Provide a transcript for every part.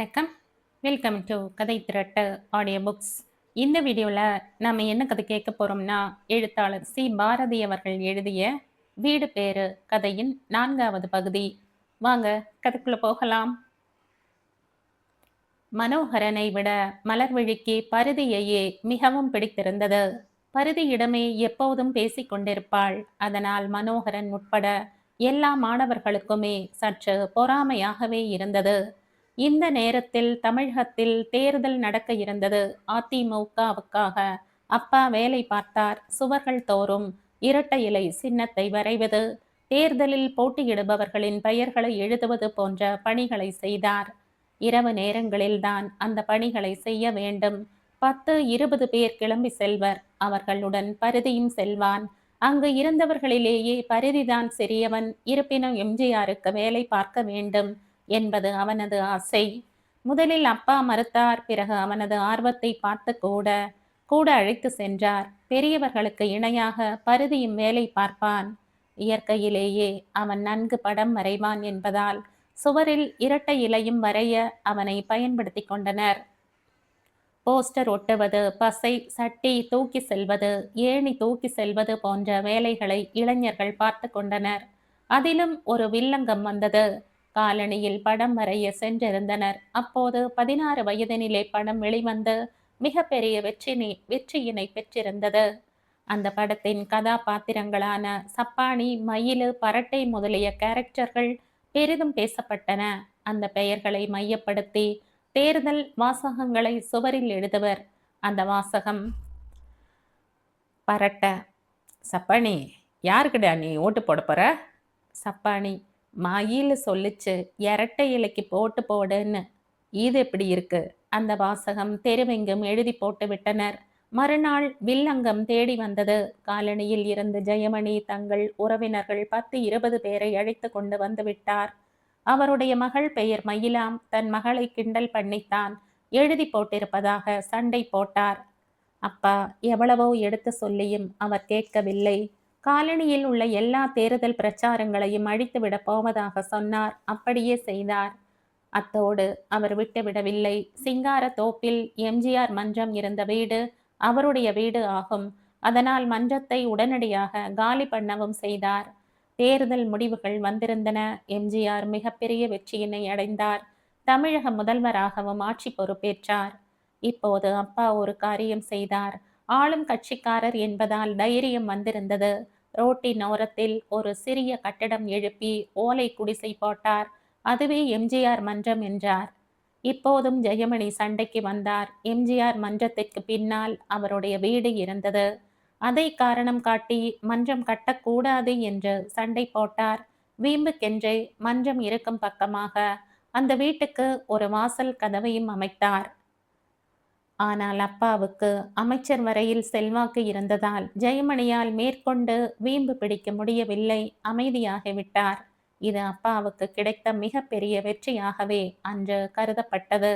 வணக்கம். Welcome to கதை திரட்டு audio books. இந்த வீடியோவில் நம்ம என்ன கதை கேட்க போகிறோம்னா, எழுத்தாளர் சி பாரதி அவர்கள் எழுதிய வீடு பேரு கதையின் 4வது பகுதி. வாங்க கதைக்குள்ள போகலாம். மனோகரனை விட மலர்விழிக்கு பரிதியையே மிகவும் பிடித்திருந்தது. பரிதியிடமே எப்போதும் பேசிக் கொண்டிருப்பாள். அதனால் மனோகரன் உட்பட எல்லா மாணவர்களுக்குமே சற்று பொறாமையாகவே இருந்தது. இந்த நேரத்தில் தமிழகத்தில் தேர்தல் நடக்க இருந்தது. அதிமுகவுக்காக அப்பா வேலை பார்த்தார். சுவர்கள் தோறும் இரட்டை இலை சின்னத்தை வரைவது, தேர்தலில் போட்டியிடுபவர்களின் பெயர்களை எழுதுவது போன்ற பணிகளை செய்தார். இரவு நேரங்களில்தான் அந்த பணிகளை செய்ய வேண்டும். 10, 20 பேர் கிளம்பி செல்வர். அவர்களுடன் பரிதியும் செல்வான். அங்கு இருந்தவர்களிலேயே பரிதிதான் சிறியவன். இருப்பினும் எம்ஜிஆருக்கு வேலை பார்க்க வேண்டும் என்பது அவனது ஆசை. முதலில் அப்பா மறுத்தார். பிறகு அவனது ஆர்வத்தை பார்த்து கூட கூட அழைத்து சென்றார். பெரியவர்களுக்கு இணையாக பரிதியும் வேலை பார்ப்பான். இயற்கையிலேயே அவன் நன்கு படம் வரைவான் என்பதால் சுவரில் இரட்டை இலையும் வரைய அவனை பயன்படுத்தி கொண்டனர். போஸ்டர் ஒட்டுவது, பசை சட்டி தூக்கி செல்வது, ஏணி தூக்கி செல்வது போன்ற வேலைகளை இளைஞர்கள் பார்த்து கொண்டனர். அதிலும் ஒரு வில்லங்கம் வந்தது. காலனியில் படம் வரைய சென்றிருந்தனர். அப்போது 16 வயதினிலே படம் வெளிவந்து மிகப்பெரிய வெற்றியினை பெற்றிருந்தது. அந்த படத்தின் கதாபாத்திரங்களான சப்பாணி, மயிலு, பரட்டை முதலிய கேரக்டர்கள் பெரிதும் பேசப்பட்டன. அந்த பெயர்களை மையப்படுத்தி தேர்தல் வாசகங்களை சுவரில் எழுதுவர். அந்த வாசகம்: பரட்ட: சப்பாணி, யாருக்குடா நீ ஓட்டு போட போற? சப்பாணி: மயில் சொல்லுச்சு, இரட்டை இலைக்கு போட்டு போடுன்னு. இது எப்படி இருக்கு? அந்த வாசகம் தெருவெங்கும் எழுதி போட்டு விட்டனர். மறுநாள் வில்லங்கம் தேடி வந்தது. காலனியில் இருந்து ஜெயமணி தங்கள் உறவினர்கள் 10, 20 பேரை அழைத்து கொண்டு வந்து விட்டார். அவருடைய மகள் பெயர் மயிலாம். தன் மகளை கிண்டல் பண்ணித்தான் எழுதி போட்டிருப்பதாக சண்டை போட்டார். அப்பா எவ்வளவோ எடுத்து சொல்லியும் அவர் கேட்கவில்லை. காலனியில் உள்ள எல்லா தேர்தல் பிரச்சாரங்களையும் அழித்துவிடப் போவதாக சொன்னார். அப்படியே செய்தார். அத்தோடு அவர் விட்டுவிடவில்லை. சிங்கார தோப்பில் எம்ஜிஆர் மன்றம் இருந்த வீடு அவருடைய வீடு ஆகும். அதனால் மன்றத்தை உடனடியாக காலி பண்ணவும் செய்தார். தேர்தல் முடிவுகள் வந்திருந்தன. எம்ஜிஆர் மிகப்பெரிய வெற்றியினை அடைந்தார். தமிழக முதல்வராகவும் ஆட்சி பொறுப்பேற்றார். இப்போது அப்பா ஒரு காரியம் செய்தார். ஆளும் கட்சிக்காரர் என்பதால் தைரியம் வந்திருந்தது. ரோட்டின் ஓரத்தில் ஒரு சிறிய கட்டடம் எழுப்பி ஓலை குடிசை போட்டார். அதுவே எம்ஜிஆர் மன்றம் என்றார். இப்போதும் ஜெயமணி சண்டைக்கு வந்தார். எம்ஜிஆர் மன்றத்திற்கு பின்னால் அவருடைய வீடு இருந்தது. அதை காரணம் காட்டி மன்றம் கட்டக்கூடாது என்று சண்டை போட்டார். வீம்புக்கென்றே மன்றம் இருக்கும் பக்கமாக அந்த வீட்டுக்கு ஒரு வாசல் கதவையும் அமைத்தார். ஆனால் அப்பாவுக்கு அமைச்சர் வரையில் செல்வாக்கு இருந்ததால் ஜெயமணியால் மேற்கொண்டு வீம்பு பிடிக்க முடியவில்லை. அமைதியாகிவிட்டார். இது அப்பாவுக்கு கிடைத்த மிகப்பெரிய வெற்றியாகவே அன்று கருதப்பட்டது.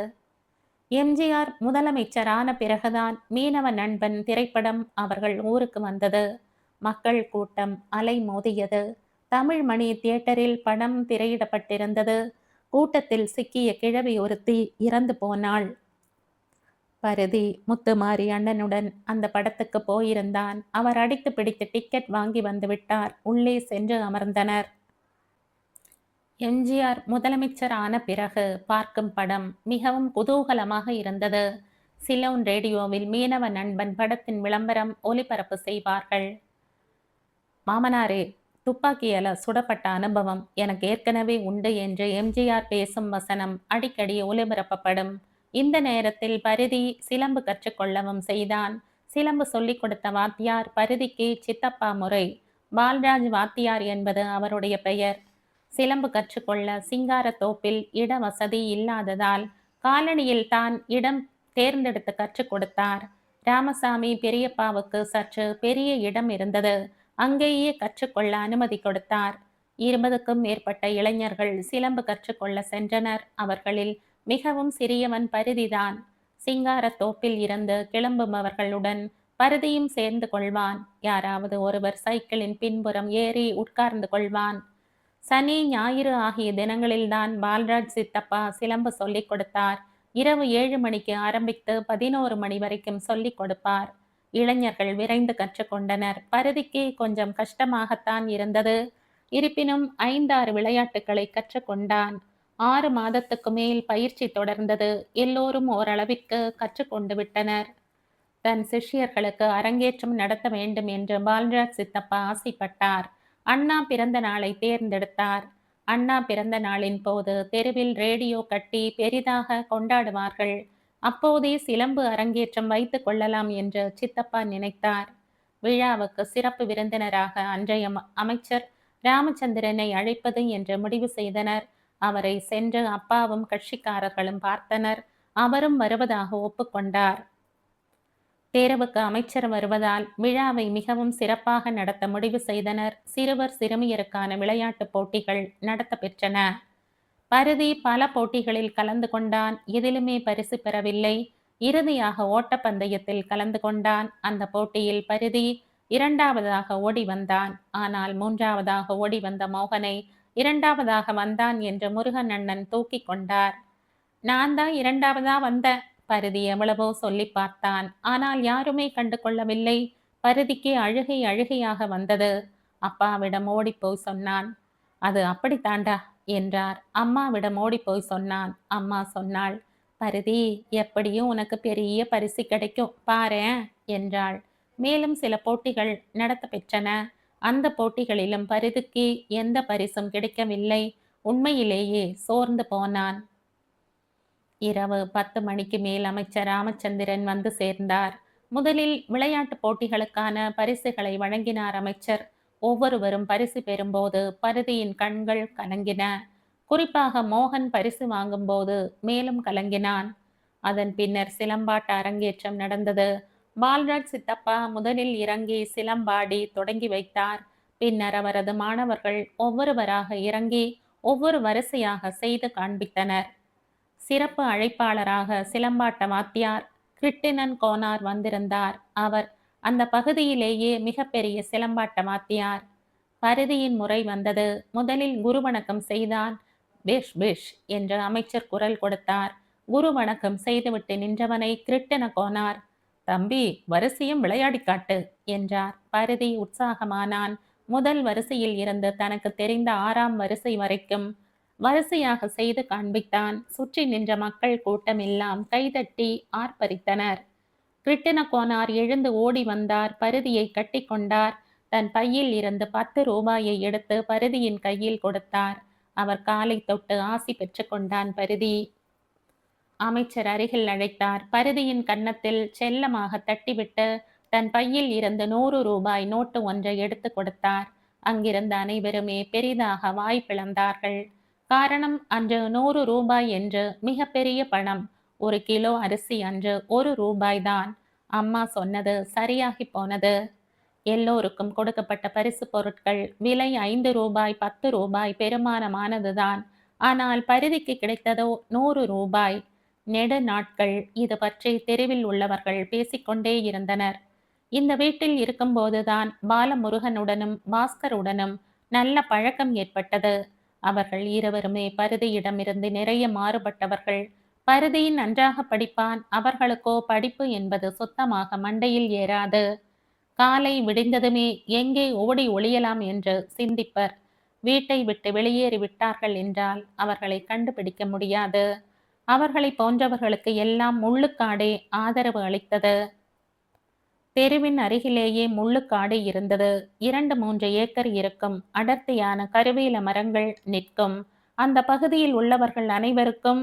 எம்ஜிஆர் முதலமைச்சரான பிறகுதான் மீனவ நண்பன் திரைப்படம் அவர்கள் ஊருக்கு வந்தது. மக்கள் கூட்டம் அலை மோதியது. தமிழ் மணி தியேட்டரில் படம் திரையிடப்பட்டிருந்தது. கூட்டத்தில் சிக்கிய கிழவி ஒருத்தி இறந்து போனாள். பரிதி முத்துமாரி அண்ணனுடன் அந்த படத்துக்கு போயிருந்தான். அவர் அடித்து பிடித்து டிக்கெட் வாங்கி வந்து விட்டார். உள்ளே சென்று அமர்ந்தனர். எம்ஜிஆர் முதலமைச்சர் ஆன பிறகு பார்க்கும் படம் மிகவும் குதூகலமாக இருந்தது. சிலோன் ரேடியோவில் மீனவ நண்பன் படத்தின் விளம்பரம் ஒலிபரப்பு செய்வார்கள். மாமனாரே, துப்பாக்கியால சுடப்பட்ட அனுபவம் எனக்கு ஏற்கனவே உண்டு என்று எம்ஜிஆர் பேசும் வசனம் அடிக்கடி ஒலிபரப்பப்படும். இந்த நேரத்தில் பரிதி சிலம்பு கற்றுக்கொள்ளவும் செய்தான். சிலம்பு சொல்லிக் கொடுத்த வாத்தியார் பரிதிக்கு சித்தப்பா முறை. பால்ராஜ் வாத்தியார் என்பது அவருடைய பெயர். சிலம்பு கற்றுக்கொள்ள சிங்காரத்தோப்பில் இட வசதி இல்லாததால் காலனியில் தான் இடம் தேர்ந்தெடுத்து கற்றுக் கொடுத்தார். ராமசாமி பெரியப்பாவுக்கு சற்று பெரிய இடம் இருந்தது. அங்கேயே கற்றுக்கொள்ள அனுமதி கொடுத்தார். 20க்கும் மேற்பட்ட இளைஞர்கள் சிலம்பு கற்றுக்கொள்ள சென்றனர். அவர்களில் மிகவும் சிறியவன் பரிதிதான். சிங்காரத்தோப்பில் இருந்து கிளம்புபவர்களுடன் பரிதியும் சேர்ந்து கொள்வான். யாராவது ஒருவர் சைக்கிளின் பின்புறம் ஏறி உட்கார்ந்து கொள்வான். சனி, ஞாயிறு ஆகிய தினங்களில்தான் பால்ராஜ் சித்தப்பா சிலம்பு சொல்லிக் கொடுத்தார். இரவு 7 மணிக்கு ஆரம்பித்து 11 மணி வரைக்கும் சொல்லிக் கொடுப்பார். இளைஞர்கள் விரைந்து கற்றுக்கொண்டனர். பரதிக்கு கொஞ்சம் கஷ்டமாகத்தான் இருந்தது. இருப்பினும் 5, 6 விளையாட்டுகளை கற்றுக்கொண்டான். 6 மாதத்துக்கு மேல் பயிற்சி தொடர்ந்தது. எல்லோரும் ஓரளவிற்கு கற்றுக்கொண்டு விட்டனர். தன் சிஷ்யர்களுக்கு அரங்கேற்றம் நடத்த வேண்டும் என்று பால்ராஜ் சித்தப்பா ஆசைப்பட்டார். அண்ணா பிறந்த நாளை தேர்ந்தெடுத்தார். அண்ணா பிறந்த நாளின் போது தெருவில் ரேடியோ கட்டி பெரிதாக கொண்டாடுவார்கள். அப்போதே சிலம்பு அரங்கேற்றம் வைத்துக் கொள்ளலாம் என்று சித்தப்பா நினைத்தார். விழாவுக்கு சிறப்பு விருந்தினராக அன்றைய அமைச்சர் ராமச்சந்திரனை அழைப்பது என்று முடிவு செய்தனர். அவரை சென்று அப்பாவும் கட்சிக்காரர்களும் பார்த்தனர். அவரும் வருவதாக ஒப்புக்கொண்டார். தேர்வுக்கு அமைச்சர் வருவதால் விழாவை மிகவும் சிறப்பாக நடத்த முடிவு செய்தனர். சிறுவர் சிறுமியருக்கான விளையாட்டுப் போட்டிகள் நடத்த பெற்றன. பருதி பல போட்டிகளில் கலந்து கொண்டான். எதிலுமே பரிசு பெறவில்லை. இறுதியாக ஓட்டப்பந்தயத்தில் கலந்து கொண்டான். அந்த போட்டியில் பருதி 2வதாக ஓடி வந்தான். ஆனால் 3வதாக ஓடி வந்த மோகனை 2வதாக வந்தான் என்று முருகன் அண்ணன் தூக்கி கொண்டார். நான் தான் 2வதா வந்தேன். பருதி எவ்வளவோ சொல்லி பார்த்தான். ஆனால் யாருமே கண்டு கொள்ளவில்லை. பருதிக்கு அழுகை அழுகையாக வந்தது. அப்பாவிடம் ஓடிப்போய் சொன்னான். அது அப்படித்தாண்டா என்றார். அம்மாவிடம் ஓடிப்போய் சொன்னான். அம்மா சொன்னாள், பருதி, எப்படியும் உனக்கு பெரிய பரிசு கிடைக்கும் பாரேன் என்றாள். மேலும் சில போட்டிகள் நடத்த பெற்றன. அந்த போட்டிகளிலும் பருதிக்கு எந்த பரிசும் கிடைக்கவில்லை. உண்மையிலேயே சோர்ந்து போனான். இரவு 10 மணிக்கு மேல் அமைச்சர் ராமச்சந்திரன் வந்து சேர்ந்தார். முதலில் விளையாட்டு போட்டிகளுக்கான பரிசுகளை வழங்கினார் அமைச்சர். ஒவ்வொருவரும் பரிசு பெறும்போது பருதியின் கண்கள் கலங்கின. குறிப்பாக மோகன் பரிசு வாங்கும்போது மேலும் கலங்கினான். அதன் பின்னர் சிலம்பாட்ட அரங்கேற்றம் நடந்தது. பால்ராஜ் சித்தப்பா முதலில் இறங்கி சிலம்பாடி தொடங்கி வைத்தார். பின்னர் அவரது மாணவர்கள் ஒவ்வொருவராக இறங்கி ஒவ்வொரு வரிசையாக செய்து காண்பித்தனர். சிறப்பு அழைப்பாளராக சிலம்பாட்ட வாத்தியார் கிருட்டிணன் கோனார் வந்திருந்தார். அவர் அந்த பகுதியிலேயே மிகப்பெரிய சிலம்பாட்ட வாத்தியார். பருதியின் முறை வந்தது. முதலில் குரு வணக்கம் செய்தான். பிஷ் பிஷ் என்று அமைச்சர் குரல் கொடுத்தார். குரு வணக்கம் செய்துவிட்டு நின்றவனை கிருட்டிண கோனார், தம்பி, வரிசையும் விளையாடி காட்டு என்றார். பருதி உற்சாகமானான். முதல் வரிசையில் இருந்து தனக்கு தெரிந்த 6ஆம் வரிசை வரைக்கும் வரிசையாக செய்து காண்பித்தான். சுற்றி நின்ற மக்கள் கூட்டம் எல்லாம் கைதட்டி ஆர்ப்பரித்தனர். கிருட்டிண கோனார் எழுந்து ஓடி வந்தார். பருதியை கட்டி கொண்டார். தன் பையில் இருந்து 10 ரூபாயை எடுத்து பருதியின் கையில் கொடுத்தார். அவர் காலை தொட்டு ஆசி பெற்று கொண்டான் பருதி. அமைச்சர் அருகில் அழைத்தார். பருதியின் கன்னத்தில் செல்லமாக தட்டிவிட்டு தன் பையில் இருந்து 100 ரூபாய் நோட்டு ஒன்றை எடுத்து கொடுத்தார். அங்கிருந்த அனைவருமே பெரிதாக வாய் பிளந்தார்கள். காரணம், அன்று 100 ரூபாய் என்று மிகப்பெரிய பணம். 1 கிலோ அரிசி அன்று 1 ரூபாய்தான். அம்மா சொன்னது சரியாகி போனது. எல்லோருக்கும் கொடுக்கப்பட்ட பரிசு பொருட்கள் விலை 5 ரூபாய் 10 ரூபாய் பெருமானமானதுதான். ஆனால் பருதிக்கு கிடைத்ததோ 100 ரூபாய். நெடு நாட்கள் இது பற்றி தெருவில் உள்ளவர்கள் பேசிக்கொண்டே இருந்தனர். இந்த வீட்டில் இருக்கும்போதுதான் பாலமுருகனுடனும் பாஸ்கருடனும் நல்ல பழக்கம் ஏற்பட்டது. அவர்கள் இருவருமே பருதியிடமிருந்து நிறைய மாறுபட்டவர்கள். பருதியின் நன்றாக படிப்பான். அவர்களுக்கோ படிப்பு என்பது சுத்தமாக மண்டையில் ஏறாது. காலை விடிந்ததுமே எங்கே ஓடி ஒளியலாம் என்று சிந்திப்பர். வீட்டை விட்டு வெளியேறி விட்டார்கள் என்றால் அவர்களை கண்டுபிடிக்க முடியாது. அவர்களை போன்றவர்களுக்கு எல்லாம் முள்ளுக்காடே ஆதரவு அளித்தது. தெருவின் அருகிலேயே முள்ளுக்காடு இருந்தது. 2-3 ஏக்கர் இருக்கும். அடர்த்தியான கருவேல மரங்கள் நிற்கும். அந்த பகுதியில் உள்ளவர்கள் அனைவருக்கும்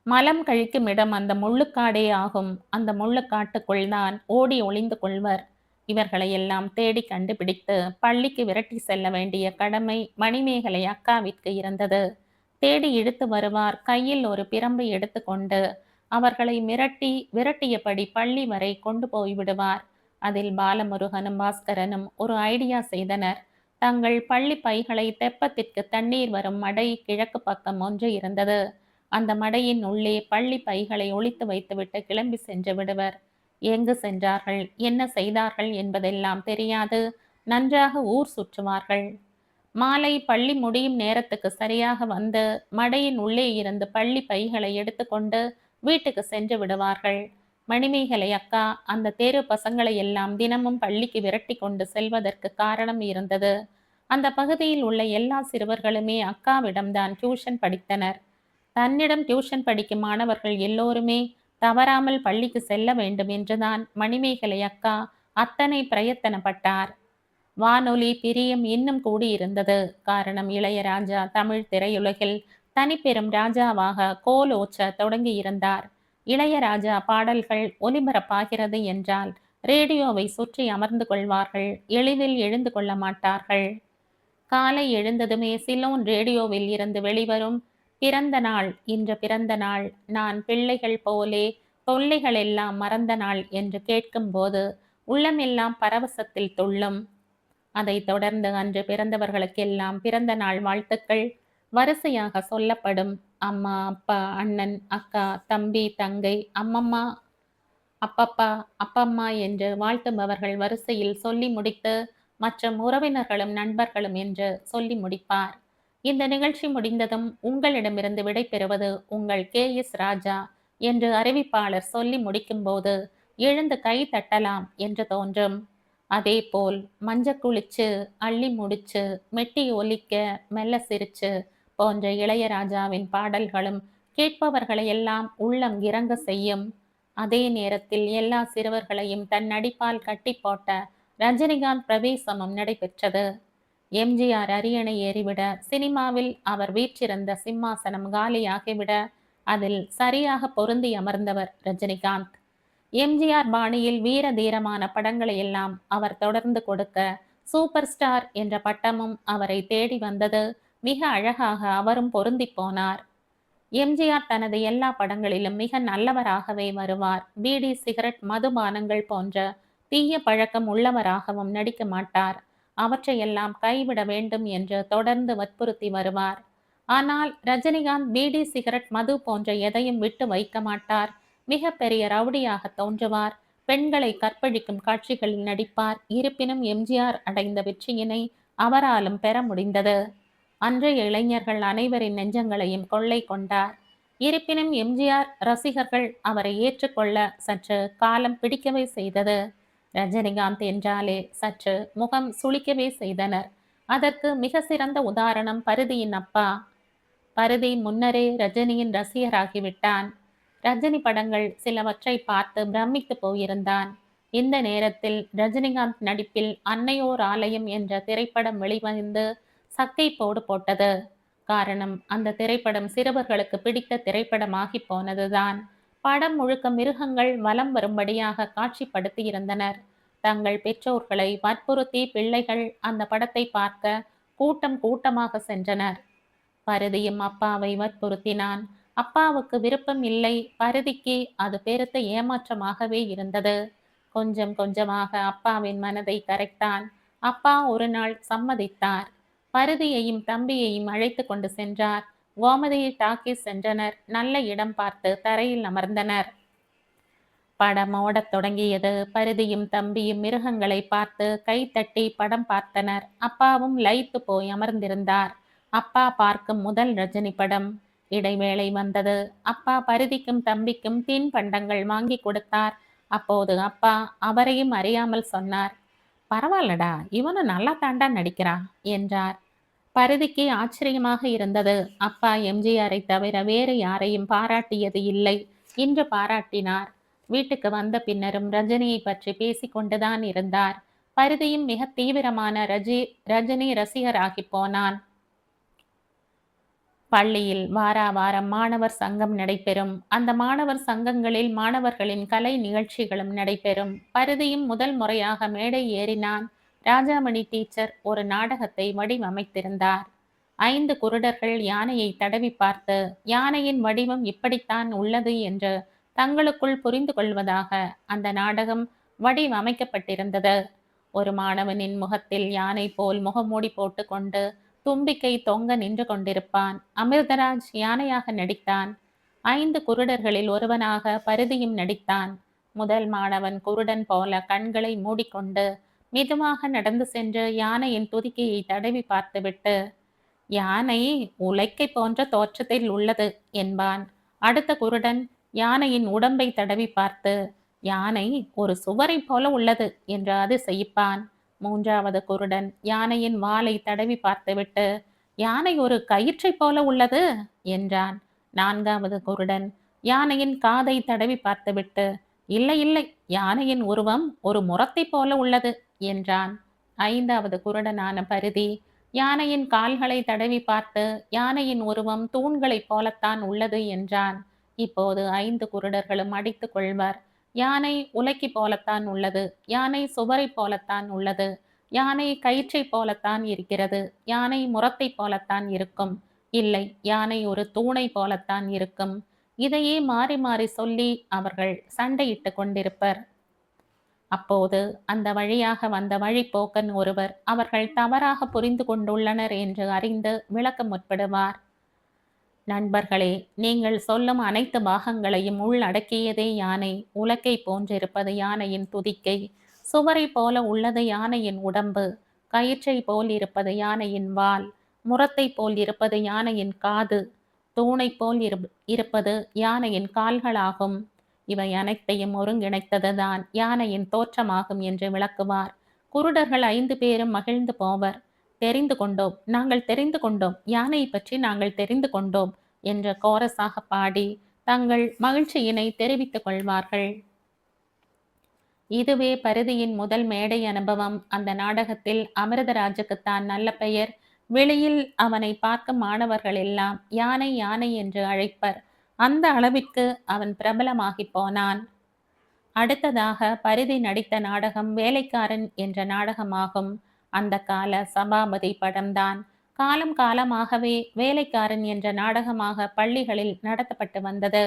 மலம் கழிக்கும் இடம் அந்த முள்ளுக்காடே ஆகும். அந்த முள்ளுக்காட்டுக்குள் தான் ஓடி ஒளிந்து கொள்வர். இவர்களை எல்லாம் தேடி கண்டுபிடித்து பள்ளிக்கு விரட்டி செல்ல வேண்டிய கடமை மணிமேகலை அக்காவிற்கு இருந்தது. தேடி இழுத்து வருவார். கையில் ஒரு பிரம்பை எடுத்துக்கொண்டு அவர்களை விரட்டியபடி பள்ளி வரை கொண்டு போய்விடுவார். அதில் பாலமுருகனும் பாஸ்கரனும் ஒரு ஐடியா செய்தனர். தங்கள் பள்ளி பைகளை தெப்பத்திற்கு தண்ணீர் வரும் மடை கிழக்கு பக்கம் ஒன்று இருந்தது. அந்த மடையின் உள்ளே பள்ளி பைகளை ஒளித்து வைத்துவிட்டு கிளம்பி சென்று விடுவர். எங்கு சென்றார்கள், என்ன செய்தார்கள் என்பதெல்லாம் தெரியாது. நன்றாக ஊர் சுற்றுவார்கள். மாலை பள்ளி முடியும் நேரத்துக்கு சரியாக வந்து மடையின் உள்ளே இருந்து பள்ளி பைகளை எடுத்துக்கொண்டு வீட்டுக்கு சென்று விடுவார்கள். மணிமேகலை அக்கா அந்த தெரு பசங்களை எல்லாம் தினமும் பள்ளிக்கு விரட்டி கொண்டு செல்வதற்கு காரணம் இருந்தது. அந்த பகுதியில் உள்ள எல்லா சிறுவர்களுமே அக்காவிடம்தான் டியூஷன் படித்தனர். தன்னிடம் டியூஷன் படிக்கும் மாணவர்கள் எல்லோருமே தவறாமல் பள்ளிக்கு செல்ல வேண்டும் என்றுதான் மணிமேகலை அக்கா அத்தனை பிரயத்தனப்பட்டார். வானொலி பிரியம் இன்னும் கூடியிருந்தது. காரணம், இளையராஜா தமிழ் திரையுலகில் தனிப்பெரும் ராஜாவாக கோலோச்ச தொடங்கியிருந்தார். இளையராஜா பாடல்கள் ஒலிபரப்பாகிறது என்றால் ரேடியோவை சுற்றி அமர்ந்து கொள்வார்கள். எளிதில் எழுந்து கொள்ள மாட்டார்கள். காலை எழுந்ததுமே சிலோன் ரேடியோவில் இருந்து வெளிவரும் பிறந்த நாள், இன்று பிறந்த நாள், நான் பிள்ளைகள் போலே தொல்லைகள் எல்லாம் மறந்த நாள் என்று கேட்கும்போது உள்ளமெல்லாம் பரவசத்தில் துள்ளும். அதைத் தொடர்ந்து அன்று பிறந்தவர்களுக்கெல்லாம் பிறந்த நாள் வாழ்த்துக்கள் வரிசையாக சொல்லப்படும். அம்மா, அப்பா, அண்ணன், அக்கா, தம்பி, தங்கை, அம்மம்மா, அப்பப்பா, அப்பம்மா என்று வாழ்த்துபவர்கள் வரிசையில் சொல்லி முடித்து மற்றும் உறவினர்களும் நண்பர்களும் என்று சொல்லி முடிப்பார். இந்த நிகழ்ச்சி முடிந்ததும் உங்களிடமிருந்து விடைபெறுவது உங்கள் KS ராஜா என்று அறிவிப்பாளர் சொல்லி முடிக்கும்போது எழுந்து கை தட்டலாம் என்று தோன்றும். அதேபோல் மஞ்ச குளிச்சு, அள்ளி முடிச்சு, மெட்டி ஒலிக்க, மெல்ல சிரிச்சு போன்ற இளையராஜாவின் பாடல்களும் கேட்பவர்களை எல்லாம் உள்ளம் இறங்க செய்யும். அதே நேரத்தில் எல்லா சிறுவர்களையும் தன் நடிப்பால் கட்டி போட்ட ரஜினிகாந்த் பிரவேசமும் நடைபெற்றது. எம்ஜிஆர் அரியணை ஏறிவிட, சினிமாவில் அவர் வீற்றிருந்த சிம்மாசனம் காலியாகிவிட அதில் சரியாக பொருந்தி அமர்ந்தவர் ரஜினிகாந்த். எம்ஜிஆர் பாணியில் வீர தீரமான படங்களை எல்லாம் அவர் தொடர்ந்து கொடுக்க, சூப்பர் ஸ்டார் என்ற பட்டமும் அவரை தேடி வந்தது. மிக அழகாக அவரும் பொருந்தி போனார். எம்ஜிஆர் தனது எல்லா படங்களிலும் மிக நல்லவராகவே வருவார். பீடி, சிகரெட், மதுபானங்கள் போன்ற தீய பழக்கம் உள்ளவராகவும் நடிக்க மாட்டார். அவற்றையெல்லாம் கைவிட வேண்டும் என்று தொடர்ந்து வற்புறுத்தி வருவார். ஆனால் ரஜினிகாந்த் பீடி, சிகரெட், மது போன்ற எதையும் விட்டு வைக்க மாட்டார். மிக பெரிய ரவுடியாக தோன்றுவார். பெண்களை கற்பழிக்கும் காட்சிகளில் நடிப்பார். இருப்பினும் எம்ஜிஆர் அடைந்த வெற்றியினை அவராலும் பெற முடிந்தது. அன்றைய இளைஞர்கள் அனைவரின் நெஞ்சங்களையும் கொள்ளை கொண்டார். இருப்பினும் எம்ஜிஆர் ரசிகர்கள் அவரை ஏற்றுக்கொள்ள சற்று காலம் பிடிக்கவே செய்தது. ரஜினிகாந்த் என்றாலே சற்று முகம் சுளிக்கவே செய்தனர். அதற்கு மிக சிறந்த உதாரணம் பரிதியின் அப்பா. பரிதி முன்னரே ரஜினியின் ரசிகராகிவிட்டான். ரஜினி படங்கள் சிலவற்றை பார்த்து பிரமித்து போயிருந்தான். இந்த நேரத்தில் ரஜினிகாந்த் நடிப்பில் அன்னையோர் ஆலயம் என்ற திரைப்படம் வெளிவந்து சக்கை போடு போட்டது. காரணம், அந்த திரைப்படம் சிறுவர்களுக்கு பிடித்த திரைப்படமாகி போனதுதான். படம் முழுக்க மிருகங்கள் வலம் வரும்படியாக காட்சிப்படுத்தியிருந்தனர். தங்கள் பெற்றோர்களை வற்புறுத்தி பிள்ளைகள் அந்த படத்தை பார்க்க கூட்டம் கூட்டமாக சென்றனர். பரிதியும் அப்பாவை வற்புறுத்தினான். அப்பாவுக்கு விருப்பம் இல்லை. பரிதிக்கு அது பெருத்த ஏமாற்றமாகவே இருந்தது. கொஞ்சம் கொஞ்சமாக அப்பாவின் மனதை கரைத்தான். அப்பா ஒரு நாள் சம்மதித்தார். பரிதியையும் தம்பியையும் அழைத்து கொண்டு சென்றார். கோமதி டாக்கீஸ் சென்றனர். நல்ல இடம் பார்த்து தரையில் அமர்ந்தனர். படம் ஓடத் தொடங்கியது. பரிதியும் தம்பியும் மிருகங்களை பார்த்து கை தட்டி படம் பார்த்தனர். அப்பாவும் லயித்து போய் அமர்ந்திருந்தார். அப்பா பார்க்கும் முதல் ரஜினி படம். இடைவேளை வந்தது. அப்பா பரிதிக்கும் தம்பிக்கும் தின்பண்டங்கள் வாங்கி கொடுத்தார். அப்போது அப்பா அவரையும் அறியாமல் சொன்னார், பரவாயில்லடா, இவனும் நல்லா தாண்டா நடிக்கிறா என்றார். பரிதிக்கு ஆச்சரியமாக இருந்தது. அப்பா எம்ஜிஆரை தவிர வேறு யாரையும் பாராட்டியது இல்லை. இன்று பாராட்டினார். வீட்டுக்கு வந்த பின்னரும் ரஜினியை பற்றி பேசிக்கொண்டுதான் இருந்தார். பரிதியும் மிக தீவிரமான ரஜினி ரசிகராகி போனான். பள்ளியில் வாரா வாரம் மாணவர் சங்கம் நடைபெறும். அந்த மாணவர் சங்கங்களில் மாணவர்களின் கலை நிகழ்ச்சிகளும் நடைபெறும். பரிதியும் முதல் முறையாக மேடை ஏறினான். ராஜாமணி டீச்சர் ஒரு நாடகத்தை வடிவமைத்திருந்தார். 5 குருடர்கள் யானையை தடவி பார்த்து யானையின் வடிவம் இப்படித்தான் உள்ளது என்று தங்களுக்குள் புரிந்து கொள்வதாக அந்த நாடகம் வடிவமைக்கப்பட்டிருந்தது. ஒரு மாணவனின் முகத்தில் யானை போல் முகமூடி போட்டு கொண்டு தும்பிக்கை தொங்க நின்று கொண்டிருப்பான். அமிர்தராஜ் யானையாக நடித்தான். 5 குருடர்களில் ஒருவனாக பரிதியும் நடித்தான். முதல் மாணவன் குருடன் போல கண்களை மூடிக்கொண்டு மெதுவாக நடந்து சென்று யானையின் துதிக்கையை தடவி பார்த்துவிட்டு, யானை உலைக்கை போன்ற தோற்றத்தில் உள்ளது என்பான். அடுத்த குருடன் யானையின் உடம்பை தடவி பார்த்து, யானை ஒரு சுவரை போல உள்ளது என்று அதிசயிப்பான். மூன்றாவது குருடன் யானையின் வாலை தடவி பார்த்துவிட்டு, யானை ஒரு கயிற்றை போல உள்ளது என்றான். நான்காவது குருடன் யானையின் காதை தடவி பார்த்துவிட்டு, இல்லை இல்லை, யானையின் உருவம் ஒரு முறத்தை போல உள்ளது என்றான். ஐந்தாவது குருடனான பரிதி யானையின் கால்களை தடவி பார்த்து, யானையின் உருவம் தூண்களைப் போலத்தான் உள்ளது என்றான். இப்போது 5 குருடர்களும் அடித்துக் கொள்வர். யானை உலைக்கு போலத்தான் உள்ளது, யானை சுவரை போலத்தான் உள்ளது, யானை கயிற்றைப் போலத்தான் இருக்கிறது, யானை முறத்தை போலத்தான் இருக்கும், இல்லை, யானை ஒரு தூணை போலத்தான் இருக்கும். இதையே மாறி மாறி சொல்லி அவர்கள் சண்டையிட்டு கொண்டிருப்பர். அப்போது அந்த வழியாக வந்த வழிப்போக்கன் ஒருவர் அவர்கள் தவறாக புரிந்து கொண்டுள்ளனர் என்று அறிந்து விளக்க முற்படுவார். நண்பர்களே, நீங்கள் சொல்லும் அனைத்து பாகங்களையும் உள்ளடக்கியதே யானை. உலக்கை போன்றிருப்பது யானையின் துதிக்கை, சுவரை போல உள்ளது யானையின் உடம்பு, கயிற்றை போல் இருப்பது யானையின் வால், முறத்தை போல் இருப்பது யானையின் காது, தூணை போல் இருப்பது யானையின் கால்களாகும். இவை அனைத்தையும் ஒருங்கிணைத்ததுதான் யானையின் தோற்றமாகும் என்று விளக்குவார். குருடர்கள் 5 பேரும் மகிழ்ந்து போவர். தெரிந்து கொண்டோம், நாங்கள் தெரிந்து கொண்டோம், யானை பற்றி நாங்கள் தெரிந்து கொண்டோம் என்று கோரஸாக பாடி தங்கள் மகிழ்ச்சியினை தெரிவித்துக் கொள்வார்கள். இதுவே பரிதியின் முதல் மேடை அனுபவம். அந்த நாடகத்தில் அமிர்தராஜுக்குத்தான் நல்ல பெயர். வெளியில் அவனை பார்க்கும் மாணவர்கள் எல்லாம் யானை யானை என்று அழைப்பர். அந்த அளவிற்கு அவன் பிரபலமாகி போனான். அடுத்ததாக பரிதி நடித்த நாடகம் வேலைக்காரன் என்ற நாடகமாகும். அந்த கால சபாபதி படம்தான். காலம் காலமாகவே வேலைக்காரன் என்ற நாடகமாக பள்ளிகளில் நடத்தப்பட்டு வந்தது.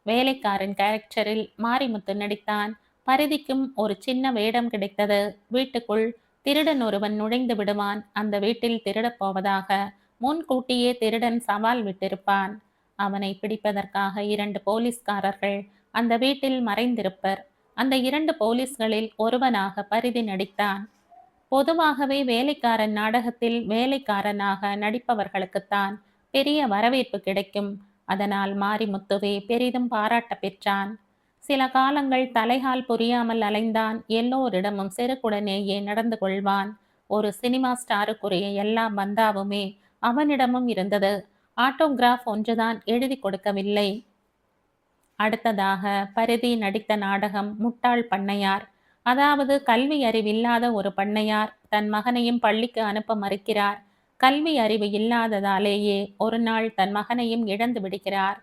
வேலைக்காரன் கேரக்டரில் மாரிமுத்து நடித்தான். பரிதிக்கும் ஒரு சின்ன வேடம் கிடைத்தது. வீட்டுக்குள் திருடன் ஒருவன் நுழைந்து விடுவான். அந்த வீட்டில் திருடப் போவதாக முன்கூட்டியே திருடன் சவால் விட்டிருப்பான். அவனை பிடிப்பதற்காக 2 போலீஸ்காரர்கள் அந்த வீட்டில் மறைந்திருப்பர். அந்த 2 போலீஸ்களில் ஒருவனாக பரிதி நடித்தான். பொதுவாகவே வேலைக்காரன் நாடகத்தில் வேலைக்காரனாக நடிப்பவர்களுக்குத்தான் பெரிய வரவேற்பு கிடைக்கும். அதனால் மாரிமுத்துவே பெரிதும் பாராட்ட பெற்றான். சில காலங்கள் தலைகால் புரியாமல் அலைந்தான். எல்லோரிடமும் செருக்குடனேயே நடந்து கொள்வான். ஒரு சினிமா ஸ்டாருக்குரிய எல்லா பந்தாவுமே அவனிடமும் இருந்தது. ஆட்டோகிராஃப் ஒன்றுதான் எழுதி கொடுக்கவில்லை. அடுத்ததாக பரிதி நடித்த நாடகம் முட்டாள் பண்ணையார். அதாவது கல்வி அறிவில்லாத ஒரு பண்ணையார் தன் மகனையும் பள்ளிக்கு அனுப்ப மறுக்கிறார். கல்வி அறிவு இல்லாததாலேயே ஒரு நாள் தன் மகனையும் இழந்து விடுகிறார்.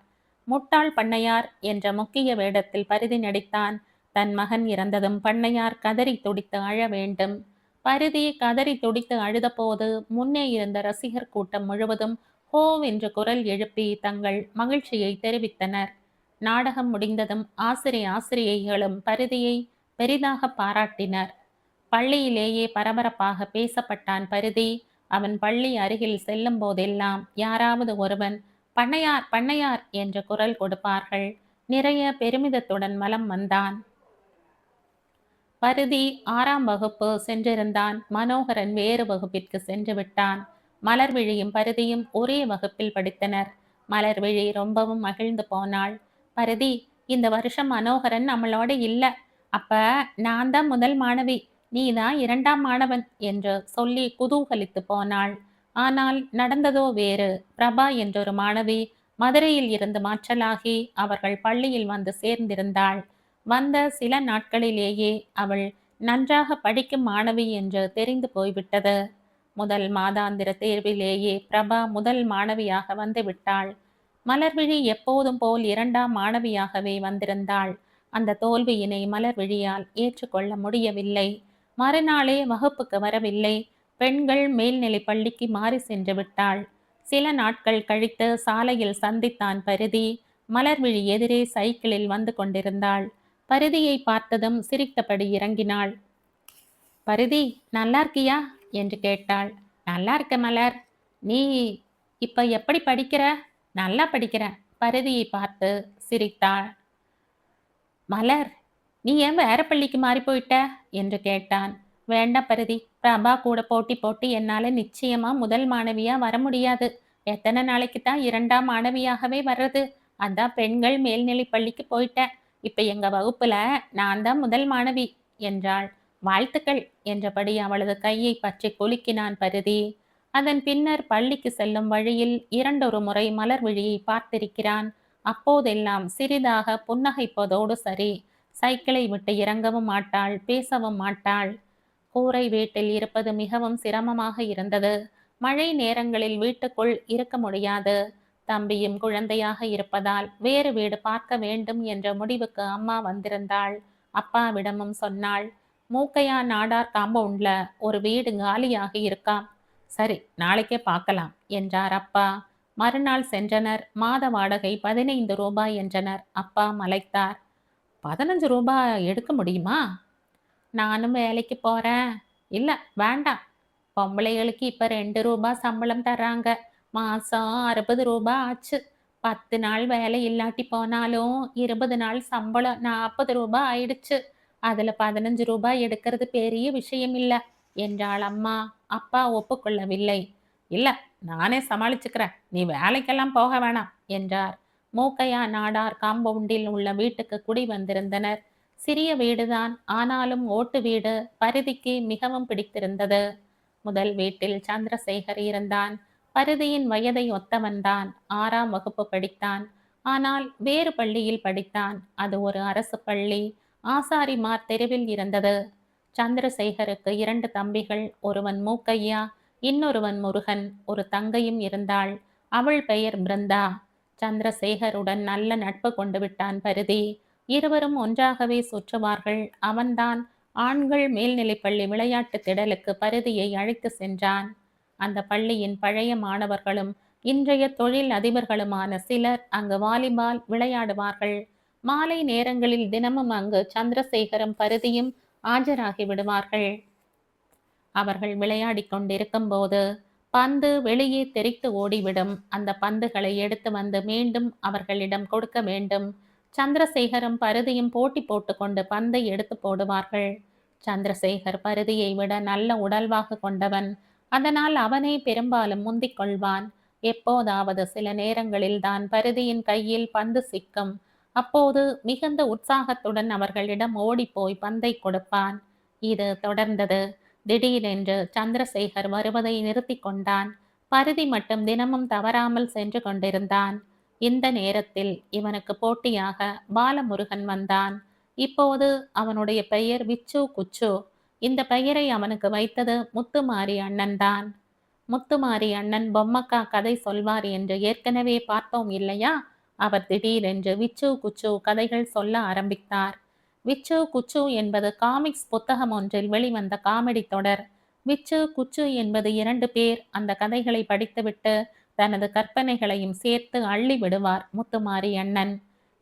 முட்டாள் பண்ணையார் என்ற முக்கிய வேடத்தில் பரிதி நடித்தான். தன் மகன் இறந்ததும் பண்ணையார் கதறி துடித்து அழ வேண்டும். பரிதி கதறி துடித்து அழுதபோது முன்னே இருந்த ரசிகர் கூட்டம் முழுவதும் ஹோ என்று குரல் எழுப்பி தங்கள் மகிழ்ச்சியை தெரிவித்தனர். நாடகம் முடிந்ததும் ஆசிரியைகளும் பரிதியை பெரிதாக பாராட்டினர். பள்ளியிலேயே பரபரப்பாக பேசப்பட்டான் பரிதி. அவன் பள்ளி அருகில் செல்லும் போதெல்லாம் யாராவது ஒருவன் பண்ணையார் பண்ணையார் என்ற குரல் கொடுப்பார்கள். நிறைய பெருமிதத்துடன் மலம் வந்தான். பரிதி 6ஆம் வகுப்பு சென்றிருந்தான். மனோகரன் வேறு வகுப்பிற்கு சென்று விட்டான். மலர்விழியும் பரிதியும் ஒரே வகுப்பில் படித்தனர். மலர்விழி ரொம்பவும் மகிழ்ந்து போனாள். பரிதி, இந்த வருஷம் மனோகரன் நம்மளோட இல்ல. அப்ப நான் தான் முதல் மாணவி, நீ தான் 2ஆம் மாணவன் என்று சொல்லி குதூகலித்து போனாள். ஆனால் நடந்ததோ வேறு. பிரபா என்றொரு மாணவி மதுரையில் இருந்து மாற்றலாகி அவர்கள் பள்ளியில் வந்து சேர்ந்திருந்தாள். வந்த சில நாட்களிலேயே அவள் நன்றாக படிக்கும் மாணவி என்று தெரிந்து போய்விட்டது. முதல் மாதாந்திர தேர்விலேயே பிரபா முதல் மாணவியாக வந்து விட்டாள். மலர்விழி எப்போதும் போல் 2ஆம் மாணவியாகவே வந்திருந்தாள். அந்த தோல்வியினை மலர்விழியால் ஏற்றுக்கொள்ள முடியவில்லை. மறுநாளே வகுப்புக்கு வரவில்லை. பெண்கள் மேல்நிலை பள்ளிக்கு மாறி சென்று விட்டாள். சில நாட்கள் கழித்து சாலையில் சந்தித்தான் பரிதி. மலர்விழி எதிரே சைக்கிளில் வந்து கொண்டிருந்தாள். பரிதியை பார்த்ததும் சிரித்தபடி இறங்கினாள். பரிதி, நல்லா இருக்கியா என்று கேட்டாள். நல்லா இருக்க மலர். நீ இப்ப எப்படி படிக்கிற? நல்லா படிக்கிற. பரிதியை பார்த்து சிரித்தாள். மலர், நீ ஏன் வேற பள்ளிக்கு மாறி போயிட்ட என்று கேட்டான். வேண்டாம் பரதி. பிரபா கூட போட்டி போட்டு என்னால நிச்சயமா முதல் மாணவியா வர முடியாது. எத்தனை நாளைக்கு தான் 2ஆம் மாணவியாகவே வர்றது? அதான் பெண்கள் மேல்நிலைப் பள்ளிக்கு போயிட்டேன். இப்ப எங்க வகுப்புல நான் தான் முதல் மாணவி என்றாள். வாழ்த்துக்கள் என்றபடி அவளது கையை பற்றி குலுக்கினான் பரிதி. அதன் பின்னர் பள்ளிக்கு செல்லும் வழியில் இரண்டொரு முறை மலர் விழியை பார்த்திருக்கிறான். அப்போதெல்லாம் சிறிதாக புன்னகைப்பதோடு சரி. சைக்கிளை விட்டு இறங்கவும் மாட்டாள், பேசவும் மாட்டாள். கூரை வீட்டில் இருப்பது மிகவும் சிரமமாக இருந்தது. மழை நேரங்களில் வீட்டுக்குள் இருக்க முடியாது. தம்பியும் குழந்தையாக இருப்பதால் வேறு வீடு பார்க்க வேண்டும் என்ற முடிவுக்கு அம்மா வந்திருந்தாள். அப்பாவிடமும் சொன்னாள். மூக்கையா நாடார் காம்பவுண்ட்ல ஒரு வீடு காலியாக இருக்காம். சரி, நாளைக்கே பார்க்கலாம் என்றார் அப்பா. மறுநாள் சென்றனர். மாத வாடகை 15 ரூபாய் என்றனர். அப்பா மலைத்தார். 15 ரூபாய் எடுக்க முடியுமா? நானும் வேலைக்கு போறேன். இல்ல, வேண்டாம். பொம்பளைகளுக்கு இப்ப 2 ரூபாய் சம்பளம் தர்றாங்க. மாசம் 60 ரூபாய் ஆச்சு. 10 நாள் வேலை இல்லாட்டி போனாலும் 20 நாள் சம்பளம் 40 ரூபாய் ஆயிடுச்சு. அதுல 15 ரூபாய் எடுக்கிறது பெரிய விஷயம் இல்ல என்றாள் அம்மா. அப்பா ஒப்புக்கொள்ளவில்லை. இல்ல, நானே சமாளிச்சுக்கிறேன். நீ வேலைக்கெல்லாம் போக வேணாம் என்றார். மூக்கையா நாடார் காம்பவுண்டில் உள்ள வீட்டுக்கு குடி வந்திருந்தனர். சிறிய வீடுதான், ஆனாலும் ஓட்டு வீடு. பரிதிக்கு மிகவும் பிடித்திருந்தது. முதல் வீட்டில் சந்திரசேகர் இருந்தான். பரிதியின் வயதை ஒத்தவன்தான். 6ஆம் வகுப்பு படித்தான். ஆனால் வேறு பள்ளியில் படித்தான். அது ஒரு அரசு பள்ளி. ஆசாரிமார் தெருவில் இருந்தது. சந்திரசேகருக்கு 2 தம்பிகள். ஒருவன் மூக்கையா, இன்னொருவன் முருகன். ஒரு தங்கையும் இருந்தாள். அவள் பெயர் பிருந்தா. சந்திரசேகருடன் நல்ல நட்பு கொண்டு விட்டான் பரிதி. இருவரும் ஒன்றாகவே சுற்றுவார்கள். அவன்தான் ஆண்கள் மேல்நிலைப்பள்ளி விளையாட்டு திடலுக்கு பரிதியை அழைத்து சென்றான். அந்த பள்ளியின் பழைய மாணவர்களும் இன்றைய தொழில் அதிபர்களுமான சிலர் அங்கு வாலிபால் விளையாடுவார்கள். மாலை நேரங்களில் தினமும் அங்கு சந்திரசேகரும் பரிதியும் ஆஜராகி விடுவார்கள். அவர்கள் விளையாடிக் கொண்டிருக்கும் போது பந்து வெளியே தெறித்து ஓடிவிடும். அந்த பந்துகளை எடுத்து வந்து மீண்டும் அவர்களிடம் கொடுக்க வேண்டும். சந்திரசேகரும் பரிதியும் போட்டி போட்டுக்கொண்டு பந்தை எடுத்து போடுவார்கள். சந்திரசேகர் பரிதியை விட நல்ல உடல்வாகு கொண்டவன். அதனால் அவனே பெரும்பாலும் முந்திக் கொள்வான். எப்போதாவது சில நேரங்களில் தான் பரிதியின் கையில் பந்து சிக்கும். அப்போது மிகுந்த உற்சாகத்துடன் அவர்களிடம் ஓடிப்போய் பந்தை கொடுப்பான். இது தொடர்ந்தது. திடீரென்று சந்திரசேகர் வருவதை நிறுத்தி கொண்டான். பரிதி மட்டும் தினமும் தவறாமல் சென்று கொண்டிருந்தான். இந்த நேரத்தில் இவனுக்கு போட்டியாக பாலமுருகன் வந்தான். இப்போது அவனுடைய பெயர் விச்சு குச்சு. இந்த பெயரை அவனுக்கு வைத்தது முத்துமாரி அண்ணன்தான். முத்துமாரி அண்ணன் பொம்மக்கா கதை சொல்வார் என்று ஏற்கனவே பார்த்தோம் இல்லையா? அவர் திடீரென்று விச்சு குச்சு கதைகள் சொல்ல ஆரம்பித்தார். விச்சு குச்சு என்பது காமிக்ஸ் புத்தகம் ஒன்றில் வெளிவந்த காமெடி தொடர். விச்சு குச்சு என்பது 2 பேர். அந்த கதைகளை படித்துவிட்டு தனது கற்பனைகளையும் சேர்த்து அள்ளி விடுவார் முத்துமாரி அண்ணன்.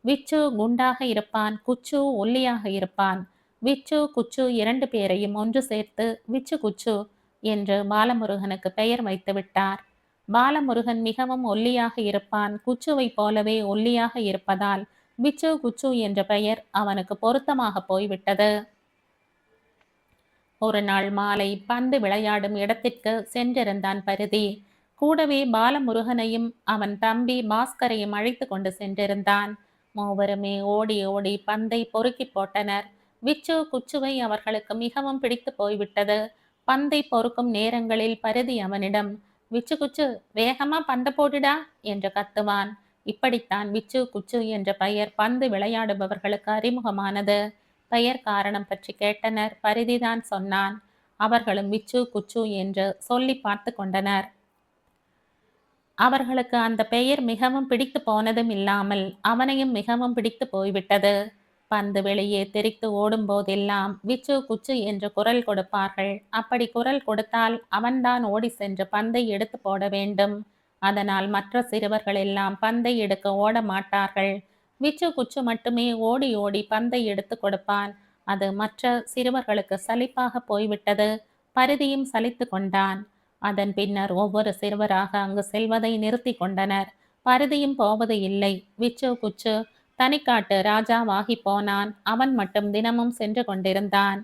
விச்சு குண்டாக இருப்பான், குச்சு ஒல்லியாக இருப்பான். விச்சு குச்சு 2 பேரையும் ஒன்று சேர்த்து விச்சு குச்சு என்று பாலமுருகனுக்கு பெயர் வைத்து விட்டார். பாலமுருகன் மிகவும் ஒல்லியாக இருப்பான். குச்சுவை போலவே ஒல்லியாக இருப்பதால் விச்சு குச்சு என்ற பெயர் அவனுக்கு பொருத்தமாக போய்விட்டது. ஒரு நாள் மாலை பந்து விளையாடும் இடத்திற்கு சென்றிருந்தான் பரிதி. கூடவே பாலமுருகனையும் அவன் தம்பி பாஸ்கரையும் அழைத்து கொண்டு சென்றிருந்தான். மூவருமே ஓடி ஓடி பந்தை பொறுக்கி போட்டனர். விச்சு குச்சுவை அவர்களுக்கு மிகவும் பிடித்து போய்விட்டது. பந்தை பொறுக்கும் நேரங்களில் பரிதி அவனிடம், விச்சு குச்சு, வேகமா பந்த போடுடா என்று கத்துவான். இப்படித்தான் விச்சு குச்சு என்ற பெயர் பந்து விளையாடுபவர்களுக்கு அறிமுகமானது. பெயர் காரணம் பற்றி கேட்டனர். பரிதிதான் சொன்னான். அவர்களும் விச்சு குச்சு என்று சொல்லி பார்த்து கொண்டனர். அவர்களுக்கு அந்த பெயர் மிகவும் பிடித்து போனதும் இல்லாமல் அவனையும் மிகவும் பிடித்து போய்விட்டது. பந்து வெளியே தெரித்து ஓடும் போதெல்லாம் விச்சு குச்சு என்று குரல் கொடுப்பார்கள். அப்படி குரல் கொடுத்தால் அவன்தான் ஓடி சென்று பந்தை எடுத்து போட வேண்டும். அதனால் மற்ற சிறுவர்கள் எல்லாம் பந்தை எடுக்க ஓட மாட்டார்கள். விச்சு குச்சு மட்டுமே ஓடி ஓடி பந்தை எடுத்து கொடுப்பான். அது மற்ற சிறுவர்களுக்கு சலிப்பாக போய்விட்டது. பரிதியும் சலித்து கொண்டான். அதன் பின்னர் ஒவ்வொரு சிறுவராக அங்கு செல்வதை நிறுத்தி கொண்டனர். பரிதியும் போவது இல்லை. விச்சு குச்சு தனிக்காட்டு ராஜாவாகி போனான். அவன் மட்டும் தினமும் சென்று கொண்டிருந்தான்.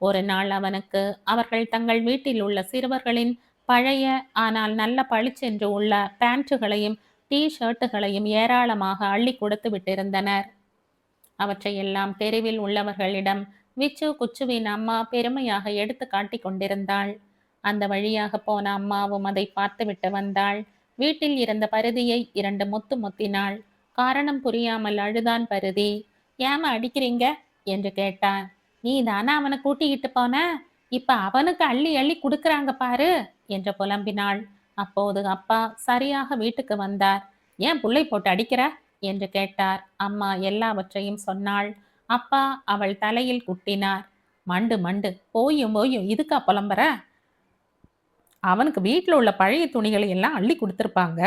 ஒரு நாள் அவனுக்கு அவர்கள் தங்கள் வீட்டில் உள்ள சிறுவர்களின் பழைய ஆனால் நல்ல பளிச்சென்று உள்ள பேண்ட்டுகளையும் டீ ஷர்ட்டுகளையும் ஏராளமாக அள்ளி கொடுத்து விட்டிருந்தனர். அவற்றையெல்லாம் தெருவில் உள்ளவர்களிடம் விச்சு குச்சுவின் அம்மா பெருமையாக எடுத்து காட்டிக் கொண்டிருந்தாள். அந்த வழியாக போன அம்மாவும் அதை பார்த்துவிட்டு வந்தாள். வீட்டில் இருந்த பருதியை 2 முத்து முத்தினாள். காரணம் புரியாமல் அழுதான் பருதி. ஏமா அடிக்கிறீங்க என்று கேட்டான். நீ தானே அவனை கூட்டிக்கிட்டு போன, இப்ப அவனுக்கு அள்ளி அள்ளி கொடுக்கறாங்க பாரு என்று புலம்பினாள். அப்போது அப்பா சரியாக வீட்டுக்கு வந்தார். ஏன் புள்ளை போட்டு அடிக்கிற என்று கேட்டார். அம்மா எல்லாவற்றையும் சொன்னாள். அப்பா அவள் தலையில் குட்டினார். மண்டு மண்டு, போயும் போயும் இதுக்கா புலம்புற? அவனுக்கு வீட்டில் உள்ள பழைய துணிகளை எல்லாம் அள்ளி கொடுத்துருப்பாங்க.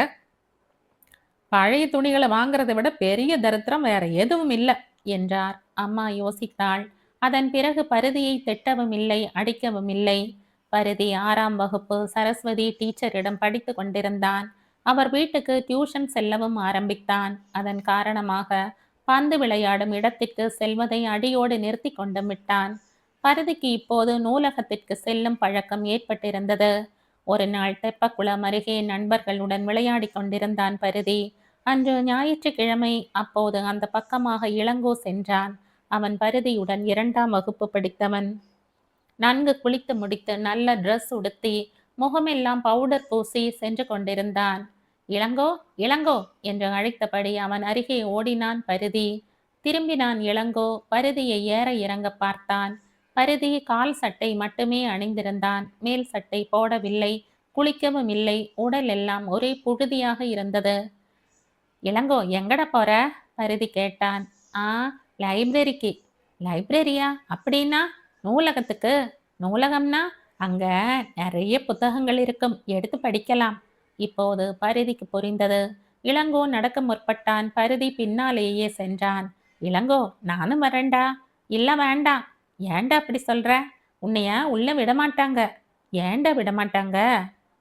பழைய துணிகளை வாங்குறதை விட பெரிய தரித்திரம் வேற எதுவும் இல்லை என்றார். அம்மா யோசித்தாள். அதன் பிறகு பருதியை திட்டவும் இல்லை, அடிக்கவும் இல்லை. பருதி 6ஆம் வகுப்பு சரஸ்வதி டீச்சரிடம் படித்து கொண்டிருந்தான். அவர் வீட்டுக்கு டியூஷன் செல்லவும் ஆரம்பித்தான். அதன் காரணமாக பந்து விளையாடும் இடத்திற்கு செல்வதை அடியோடு நிறுத்தி கொண்டு விட்டான். பருதிக்கு இப்போது நூலகத்திற்கு செல்லும் பழக்கம் ஏற்பட்டிருந்தது. ஒரு நாள் தெப்பக்குளம் அருகே நண்பர்களுடன் விளையாடி கொண்டிருந்தான் பருதி. அன்று ஞாயிற்றுக்கிழமை. அப்போது அந்த பக்கமாக இளங்கோ சென்றான். அவன் பருதியுடன் 2ஆம் வகுப்பு படித்தவன். நன்கு குளித்து முடித்து நல்ல ட்ரெஸ் உடுத்தி முகமெல்லாம் பவுடர் பூசி சென்று கொண்டிருந்தான். இளங்கோ, இளங்கோ என்று அழைத்தபடி அவன் அருகே ஓடினான் பருதி. திரும்பினான் இளங்கோ. பருதியை ஏற இறங்க பார்த்தான். பருதி கால் சட்டை மட்டுமே அணிந்திருந்தான். மேல் சட்டை போடவில்லை, குளிக்கவும் இல்லை. உடல் எல்லாம் ஒரே புழுதியாக இருந்தது. இளங்கோ, எங்கட போற? பருதி கேட்டான். ஆ, லைப்ரரிக்கு. லைப்ரரியா? அப்படின்னா நூலகத்துக்கு. நூலகம்னா அங்க நிறைய புத்தகங்கள் இருக்கும், எடுத்து படிக்கலாம். இப்போது பருதிக்கு புரிந்தது. இளங்கோ நடக்க முற்பட்டான். பருதி பின்னாலேயே சென்றான். இளங்கோ, நானும் வரேன்டா. இல்ல வேண்டாம். ஏன்டா அப்படி சொல்ற? உன்னைய உள்ள விடமாட்டாங்க. ஏன்டா விடமாட்டாங்க?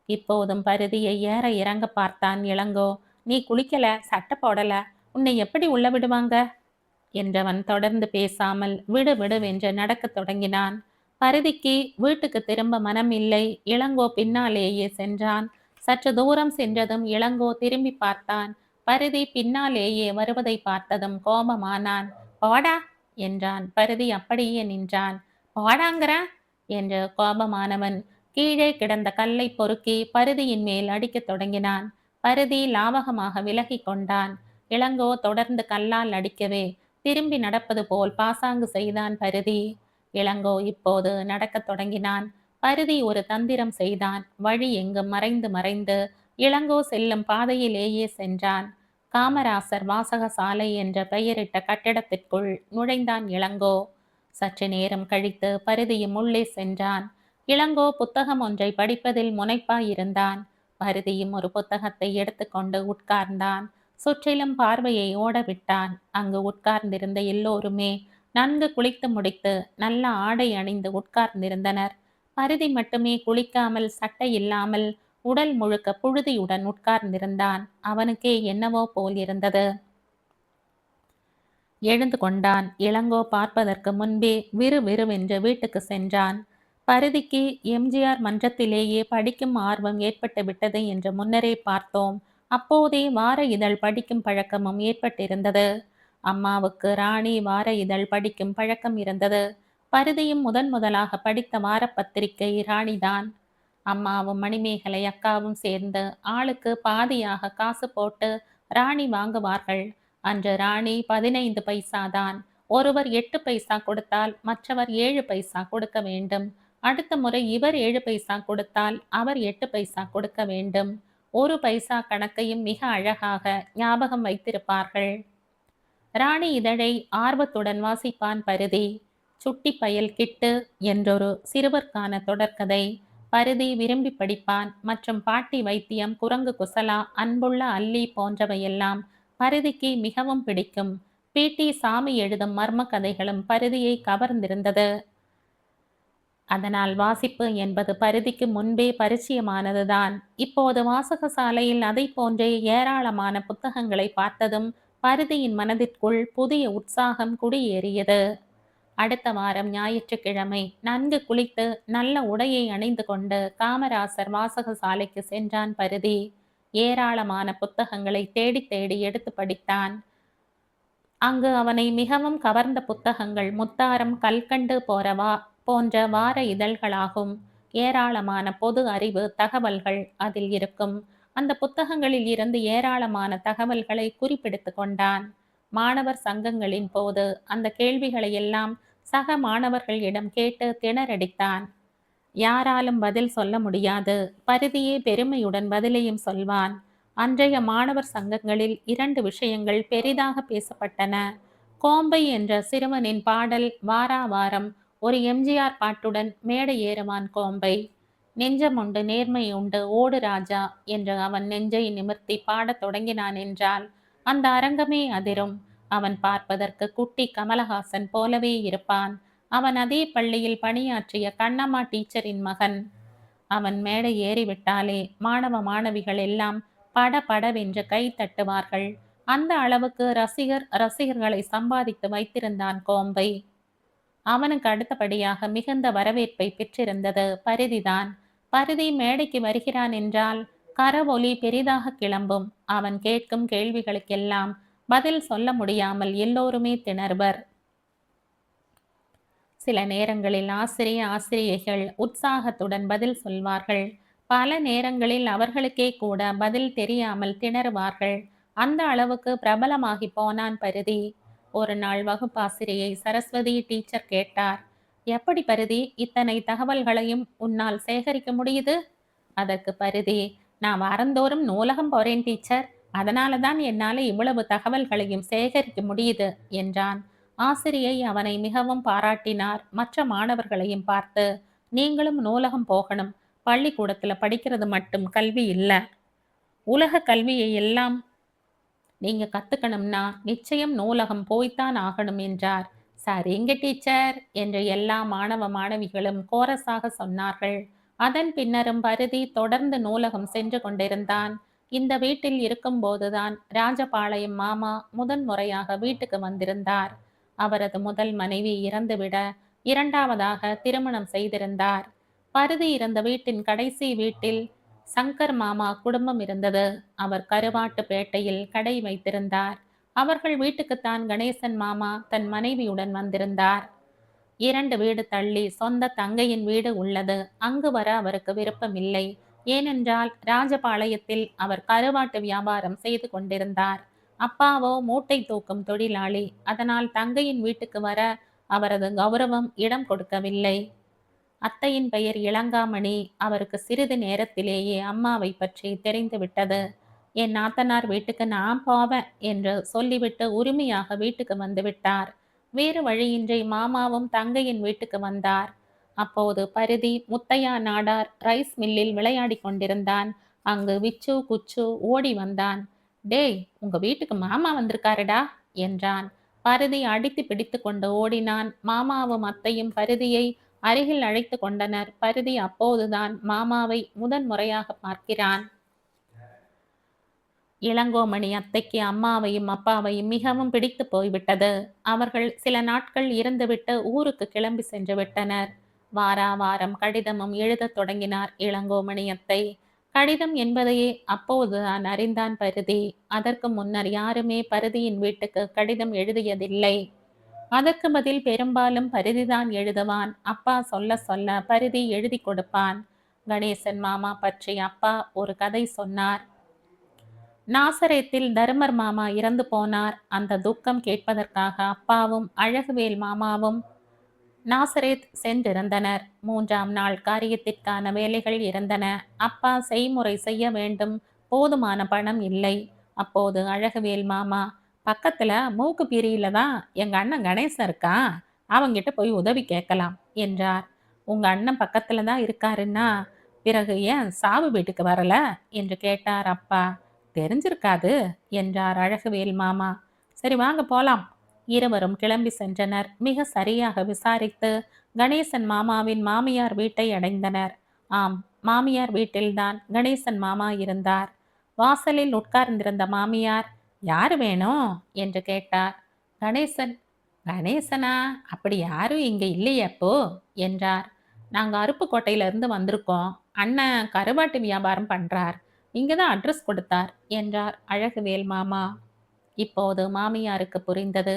இப்போதும் பருதியை ஏற இறங்க பார்த்தான் இளங்கோ. நீ குளிக்கல, சட்டை போடல, உன்னை எப்படி உள்ள விடுவாங்க என்றவன் தொடர்ந்து பேசாமல் விடு விடுவென்று நடக்கத் தொடங்கினான். பருதிக்கு வீட்டுக்கு திரும்ப மனம் இல்லை. இளங்கோ பின்னாலேயே சென்றான். சற்று தூரம் சென்றதும் இளங்கோ திரும்பி பார்த்தான். பருதி பின்னாலேயே வருவதை பார்த்ததும் கோபமானான். போடா என்றான். பருதி அப்படியே நின்றான். போடாங்கிற என்று கோபமானவன் கீழே கிடந்த கல்லை பொறுக்கி பருதியின் மேல் அடிக்கத் தொடங்கினான். பருதி லாவகமாக விலகி கொண்டான். இளங்கோ தொடர்ந்து கல்லால் அடிக்கவே திரும்பி நடப்பது போல் பாசாங்கு செய்தான் பருதி. இளங்கோ இப்போது நடக்கத் தொடங்கினான். பருதி ஒரு தந்திரம் செய்தான். வழி எங்கும் மறைந்து மறைந்து இளங்கோ செல்லும் பாதையிலேயே சென்றான். காமராசர் வாசகசாலை என்ற பெயரிட்ட கட்டிடத்திற்குள் நுழைந்தான் இளங்கோ. சற்று நேரம் கழித்து பருதியும் உள்ளே சென்றான். இளங்கோ புத்தகம் ஒன்றை படிப்பதில் முனைப்பாயிருந்தான். பருதியும் ஒரு புத்தகத்தை எடுத்துக்கொண்டு உட்கார்ந்தான். சுற்றிலும் பார்வையை ஓடவிட்டான். அங்கு உட்கார்ந்திருந்த எல்லோருமே நன்கு குளித்து முடித்து நல்ல ஆடை அணிந்து உட்கார்ந்திருந்தனர். பருதி மட்டுமே குளிக்காமல், சட்டை இல்லாமல், உடல் முழுக்க புழுதியுடன் உட்கார்ந்திருந்தான். அவனுக்கே என்னவோ போல் இருந்தது. எழுந்து கொண்டான். இளங்கோ பார்ப்பதற்கு முன்பே விறுவிறுவென்று வீட்டுக்கு சென்றான். பருதிக்கு எம்ஜிஆர் மன்றத்திலேயே படிக்கும் ஆர்வம் ஏற்பட்டு விட்டது என்று முன்னரே பார்த்தோம். அப்போதே வார இதழ் படிக்கும் பழக்கமும் ஏற்பட்டிருந்தது. அம்மாவுக்கு ராணி வார இதழ் படிக்கும் பழக்கம் இருந்தது. பருதியும் முதலாக படித்த வார பத்திரிகை ராணிதான். அம்மாவும் மணிமேகலை அக்காவும் சேர்ந்து ஆளுக்கு பாதியாக காசு போட்டு ராணி வாங்குவார்கள். அன்று ராணி 15 பைசா தான். ஒருவர் 8 பைசா கொடுத்தால் மற்றவர் 7 பைசா கொடுக்க வேண்டும். அடுத்த முறை இவர் 7 பைசா கொடுத்தால் அவர் 8 பைசா கொடுக்க வேண்டும். 1 பைசா கணக்கையும் மிக அழகாக ஞாபகம் வைத்திருப்பார்கள். ராணி இதழை ஆர்வத்துடன் வாசிப்பான் பருதி. சுட்டி பயல் கிட்டு என்றொரு சிறுவர்க்கான தொடர்கதை பருதி விரும்பி படிப்பான். மற்றும் பாட்டி வைத்தியம், குரங்கு குசலா, அன்புள்ள அல்லி போன்றவையெல்லாம் பருதிக்கு மிகவும் பிடிக்கும். பி.டி. சாமி எழுதும் மர்ம கதைகளும் பருதியை கவர்ந்திருந்தது. அதனால் வாசிப்பு என்பது பருதிக்கு முன்பே பரிச்சயமானதுதான். இப்போது வாசகசாலையில் அதை போன்றே ஏராளமான புத்தகங்களை பார்த்ததும் பருதியின் மனதிற்குள் புதிய உற்சாகம் குடியேறியது. அடுத்த வாரம் ஞாயிற்றுக்கிழமை நன்கு குளித்து நல்ல உடையை அணிந்து கொண்டு காமராசர் வாசகசாலைக்கு சென்றான் பரிதி. ஏராளமான புத்தகங்களை தேடி தேடி எடுத்து படித்தான். அங்கு அவனை மிகவும் கவர்ந்த புத்தகங்கள் முத்தாரம், கல்கண்டு போன்ற வார இதழ்களாகும். ஏராளமான பொது அறிவு தகவல்கள் அதில் இருக்கும். அந்த புத்தகங்களில் இருந்து ஏராளமான தகவல்களை குறிப்பெடுத்து கொண்டான். மாணவர் சங்கங்களின் போது அந்த கேள்விகளை எல்லாம் சக மாணவர்களிடம் கேட்டு திணறடித்தான். யாராலும் பதில் சொல்ல முடியாது. பரிதியே பெருமையுடன் பதிலையும் சொல்வான். அன்றைய மாணவர் சங்கங்களில் 2 விஷயங்கள் பெரிதாக பேசப்பட்டன. கோம்பை என்ற சிறுவனின் பாடல். வாரா வாரம் ஒரு எம்ஜிஆர் பாட்டுடன் மேடை ஏறுவான் கோம்பை. நெஞ்சமுண்டு நேர்மை உண்டு ஓடு ராஜா என்று அவன் நெஞ்சை நிமிர்த்தி பாடத் தொடங்கினான் என்றால் அந்த அரங்கமே அதிரும். அவன் பார்ப்பதற்கு குட்டி கமலஹாசன் போலவே இருப்பான். அவன் அதே பள்ளியில் பணியாற்றிய கண்ணம்மா டீச்சரின் மகன். அவன் மேடை ஏறிவிட்டாலே மாணவ மாணவிகள் எல்லாம் படபடவென்று கை தட்டுவார்கள். அந்த அளவுக்கு ரசிகர்களை சம்பாதித்து வைத்திருந்தான் கோம்பை. அவனுக்கு அடுத்தபடியாக மிகுந்த வரவேற்பை பெற்றிருந்தது பரிதிதான். பரிதி மேடைக்கு வருகிறான் என்றால் கரவொலி பெரிதாக கிளம்பும். அவன் கேட்கும் கேள்விகளுக்கெல்லாம் பதில் சொல்ல முடியாமல் எல்லோருமே திணறுவர். சில நேரங்களில் ஆசிரியைகள் உற்சாகத்துடன் பதில் சொல்வார்கள். பல நேரங்களில் அவர்களுக்கே கூட பதில் தெரியாமல் திணறுவார்கள். அந்த அளவுக்கு பிரபலமாகி போனான் பரிதி. ஒரு நாள் வகுப்பாசிரியை சரஸ்வதி டீச்சர் கேட்டார், எப்படி பரிதி இத்தனை தகவல்களையும் உன்னால் சேகரிக்க முடியுது? அதற்கு பரிதி, நான் வாரந்தோறும் நூலகம் போறேன் டீச்சர், அதனால தான் என்னால் இவ்வளவு தகவல்களையும் சேகரிக்க முடியுது என்றான். ஆசிரியை அவனை மிகவும் பாராட்டினார். மற்ற மாணவர்களையும் பார்த்து, நீங்களும் நூலகம் போகணும், பள்ளிக்கூடத்துல படிக்கிறது மட்டும் கல்வி இல்லை, உலக கல்வியை எல்லாம் நீங்க கத்துக்கணும்னா நிச்சயம் நூலகம் போய்த்தான் ஆகணும் என்றார். சரிங்க டீச்சர் என்று எல்லா மாணவ மாணவிகளும் கோரஸாக சொன்னார்கள். அதன் பின்னரும் பரிதி தொடர்ந்து நூலகம் சென்று கொண்டிருந்தான். இந்த வீட்டில் இருக்கும்போதுதான் ராஜபாளையம் மாமா முதன்முறையாக வீட்டுக்கு வந்திருந்தார். அவரது முதல் மனைவி இறந்துவிட 2வதாக திருமணம் செய்திருந்தார். பரிதி இருந்த வீட்டின் கடைசி வீட்டில் சங்கர் மாமா குடும்பம் இருந்தது. அவர் கருவாட்டுப்பேட்டையில் கடை வைத்திருந்தார். அவர்கள் வீட்டுக்குத்தான் கணேசன் மாமா தன் மனைவியுடன் வந்திருந்தார். 2 வீடு தள்ளி சொந்த தங்கையின் வீடு உள்ளது. அங்கு வர அவருக்கு விருப்பமில்லை. ஏனென்றால் ராஜபாளையத்தில் அவர் கருவாட்டு வியாபாரம் செய்து கொண்டிருந்தார். அப்பாவோ மூட்டை தூக்கும் தொழிலாளி. அதனால் தங்கையின் வீட்டுக்கு வர அவரது கௌரவம் இடம் கொடுக்கவில்லை. அத்தையின் பெயர் இளங்காமணி. அவருக்கு சிறிது நேரத்திலேயே அம்மாவை பற்றி தெரிந்துவிட்டது. என் நாத்தனார் வீட்டுக்கு நான் போவேன் என்று சொல்லிவிட்டு உரிமையாக வீட்டுக்கு வந்து விட்டார். வேறு வழியின்றி மாமாவும் தங்கையின் வீட்டுக்கு வந்தார். அப்போது பரிதி முத்தையா நாடார் ரைஸ் மில்லில் விளையாடி கொண்டிருந்தான். அங்கு விச்சு குச்சு ஓடி வந்தான். டேய், உங்க வீட்டுக்கு மாமா வந்திருக்காருடா என்றான். பரிதி அடித்து பிடித்து கொண்டு ஓடினான். மாமாவும் அத்தையும் பரிதியை அருகில் அழைத்து கொண்டனர். பரிதி அப்போதுதான் மாமாவை முறையாக பார்க்கிறான். இளங்கோமணி அத்தைக்கு அம்மாவையும் அப்பாவையும் மிகவும் பிடித்து போய்விட்டது. அவர்கள் சில நாட்கள் இருந்துவிட்டு ஊருக்கு கிளம்பி சென்று விட்டனர். வாரா வாரம் கடிதமும் எழுதத் தொடங்கினார் இளங்கோமணி அத்தை. கடிதம் என்பதையே அப்போதுதான் அறிந்தான் பரிதி. அதற்கு முன்னர் யாருமே பரிதியின் வீட்டுக்கு கடிதம் எழுதியதில்லை. அதற்கு பதில் பெரும்பாலும் பரிதிதான் எழுதுவான். அப்பா சொல்ல சொல்ல பரிதி எழுதி கொடுப்பான். கணேசன் மாமா பற்றி அப்பா ஒரு கதை சொன்னார். நாசரேத்தில் தர்மர் மாமா இறந்து போனார். அந்த துக்கம் கேட்பதற்காக அப்பாவும் அழகுவேல் மாமாவும் நாசரேத் சென்றிருந்தனர். 3ஆம் நாள் காரியத்திற்கான வேலைகள் இருந்தன. அப்பா செய்முறை செய்ய வேண்டும். போதுமான பணம் இல்லை. அப்போது அழகுவேல் மாமா, பக்கத்துல மூக்கு பிரியில தான் எங்க அண்ணன் கணேசன் இருக்கான், அவங்கிட்ட போய் உதவி கேட்கலாம் என்றார். உங்க அண்ணன் பக்கத்துல தான் இருக்காருன்னா பிறகு ஏன் சாவு வீட்டுக்கு வரல என்று கேட்டார் அப்பா. தெரிஞ்சிருக்காது என்றார் அழகுவேல் மாமா. சரி வாங்க போலாம். இருவரும் கிளம்பி சென்றனர். மிக சரியாக விசாரித்து கணேசன் மாமாவின் மாமியார் வீட்டை அடைந்தனர். ஆம், மாமியார் வீட்டில்தான் கணேசன் மாமா இருந்தார். வாசலில் உட்கார்ந்திருந்த மாமியார், யாரு வேணும் என்று கேட்டார். கணேசன் கணேசனா? அப்படி யாரும் இங்க இல்லையே அப்போ என்றார். நாங்க அருப்புக்கோட்டையில இருந்து வந்திருக்கோம். அண்ணன் கருவாட்டு வியாபாரம் பண்றார். இங்க தான் அட்ரஸ் கொடுத்தார் என்றார் அழகுவேல் மாமா. இப்போது மாமியாருக்கு புரிந்தது.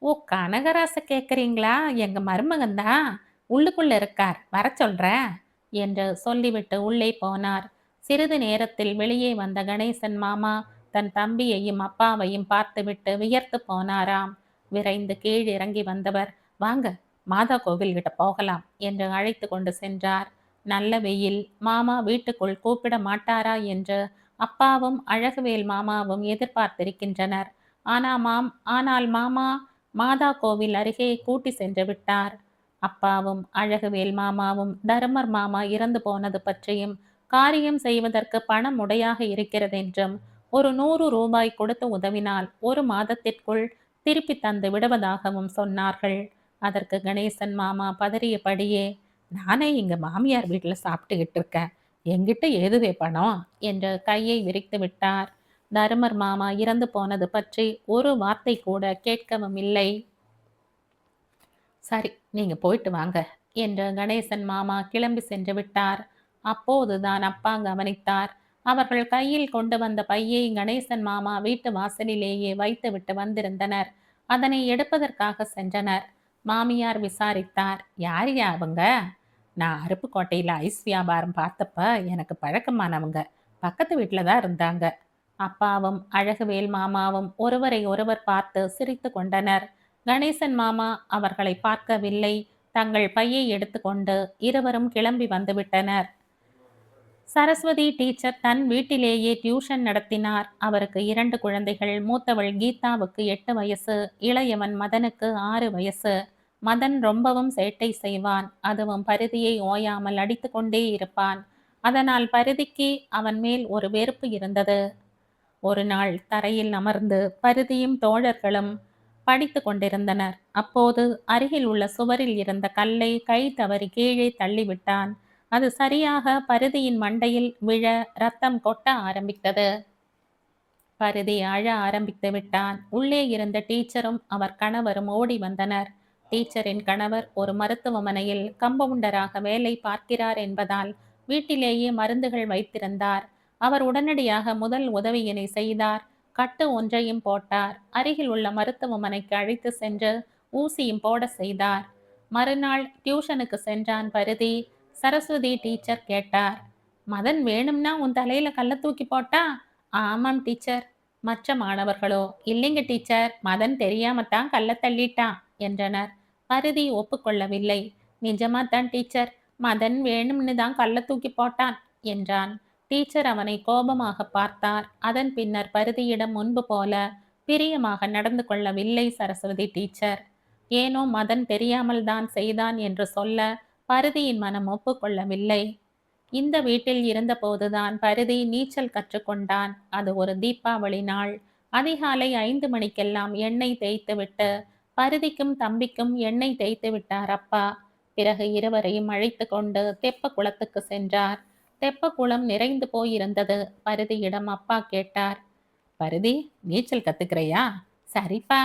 ஓ, கனகராச கேக்குறீங்களா? எங்க மருமகன் தான். உள்ளுக்குள்ள இருக்கார். வர சொல்றேன் என்று சொல்லிவிட்டு உள்ளே போனார். சிறிது நேரத்தில் வெளியே வந்த கணேசன் மாமா தன் தம்பியையும் அப்பாவையும் பார்த்துவிட்டு வியர்த்து போனாராம். விரைந்து கீழ் இறங்கி வந்தவர், வாங்க, மாதா கோவில் கிட்ட போகலாம் என்று அழைத்து கொண்டு சென்றார். நல்ல வெயில், மாமா வீட்டுக்குள் கூப்பிட மாட்டாரா என்று அப்பாவும் அழகுவேல் மாமாவும் எதிர்பார்த்திருக்கின்றனர். ஆனால் மாமா மாதா கோவில் அருகே கூட்டி சென்று விட்டார். அப்பாவும் அழகுவேல் மாமாவும் தருமர் மாமா இறந்து போனது பற்றியும், காரியம் செய்வதற்கு பணம் உடையாக இருக்கிறதென்றும், ஒரு 100 ரூபாய் கொடுத்து உதவினால் 1 மாதத்திற்குள் திருப்பி தந்து விடுவதாகவும் சொன்னார்கள். அதற்கு கணேசன் மாமா பதறியபடியே, நானே இங்க மாமியார் வீட்டில் சாப்பிட்டுக்கிட்டு இருக்கேன், என்கிட்ட ஏதுவே பணம் என்று கையை விரித்து விட்டார். தருமர் மாமா இறந்து போனது பற்றி ஒரு வார்த்தை கூட கேட்கவும் இல்லை. சரி, நீங்க போயிட்டு வாங்க என்று கணேசன் மாமா கிளம்பி சென்று விட்டார். அப்போதுதான் அப்பா கவனித்தார். அவர்கள் கையில் கொண்டு வந்த பையை கணேசன் மாமா வீட்டு வாசலிலேயே வைத்து விட்டு வந்திருந்தனர். அதனை எடுப்பதற்காக சென்றனர். மாமியார் விசாரித்தார். யார் அவங்க? நான் அருப்புக்கோட்டையில் ஐஸ் வியாபாரம் பார்த்தப்ப எனக்கு பழக்கமானவங்க. பக்கத்து வீட்டில் தான் இருந்தாங்க. அப்பாவும் அழகுவேல் மாமாவும் ஒருவரை ஒருவர் பார்த்து சிரித்து கொண்டனர். கணேசன் மாமா அவர்களை பார்க்கவில்லை. தங்கள் பையை எடுத்துக்கொண்டு இருவரும் கிளம்பி வந்துவிட்டனர். சரஸ்வதி டீச்சர் தன் வீட்டிலேயே டியூஷன் நடத்தினார். அவருக்கு 2 குழந்தைகள். மூத்தவள் கீதாவுக்கு 8 வயசு, இளையவன் மதனுக்கு 6 வயசு. மதன் ரொம்பவும் சேட்டை செய்வான். அதுவும் பரிதியை ஓயாமல் அடித்து கொண்டே இருப்பான். அதனால் பரிதிக்கு அவன் மேல் ஒரு வெறுப்பு இருந்தது. ஒரு நாள் தரையில் அமர்ந்து பரிதியும் தோழர்களும் படித்து கொண்டிருந்தனர். அப்போது அருகில் உள்ள சுவரில் இருந்த கல்லை கை தவறி கீழே தள்ளிவிட்டான். அது சரியாக பரிதியின் மண்டையில் விழ ரத்தம் கொட்ட ஆரம்பித்தது. பரிதி அழ ஆரம்பித்து விட்டான். உள்ளே இருந்த டீச்சரும் அவர் கணவரும் ஓடி வந்தனர். டீச்சரின் கணவர் ஒரு மருத்துவமனையில் கம்பவுண்டராக வேலை பார்க்கிறார் என்பதால் வீட்டிலேயே மருந்துகள் வைத்திருந்தார். அவர் உடனடியாக முதல் உதவியினை செய்தார். கட்டு ஒன்றையும் போட்டார். அருகில் உள்ள மருத்துவமனைக்கு அழைத்து சென்று ஊசியும் போட செய்தார். மறுநாள் டியூஷனுக்கு சென்றான் பரிதி. சரஸ்வதி டீச்சர் கேட்டார், மதன் வேணும்னா உன் தலையில கல்ல தூக்கி போட்டா? ஆமாம் டீச்சர். மற்ற மாணவர்களோ, இல்லைங்க டீச்சர், மதன் தெரியாமத்தான் கல்ல தள்ளிட்டான் என்றனர். பரிதி ஒப்புக்கொள்ளவில்லை. நிஜமாத்தான் டீச்சர், மதன் வேணும்னு தான் கல்ல தூக்கி போட்டான் என்றான். டீச்சர் அவனை கோபமாக பார்த்தார். அதன் பின்னர் பரிதியிடம் முன்பு போல பிரியமாக நடந்து கொள்ளவில்லை சரஸ்வதி டீச்சர். ஏனோ மதன் தெரியாமல் தான் செய்தான் என்று சொல்ல பரிதியின் மனம் ஒப்புக்கொள்ளவில்லை. இந்த வீட்டில் இருந்தபோதுதான் பரிதி நீச்சல் கற்றுக்கொண்டான். அது ஒரு தீபாவளி நாள். அதிகாலை 5 மணிக்கெல்லாம் எண்ணெய் தேய்த்துவிட்டு பரிதிக்கும் தம்பிக்கும் எண்ணெய் தேய்த்து விட்டார் அப்பா. பிறகு இருவரையும் அழைத்து கொண்டு தெப்ப குளத்துக்கு சென்றார். தெப்ப குளம் நிறைந்து போயிருந்தது. பரிதியிடம் அப்பா கேட்டார், பரிதி, நீச்சல் கத்துக்கிறையா? சரிப்பா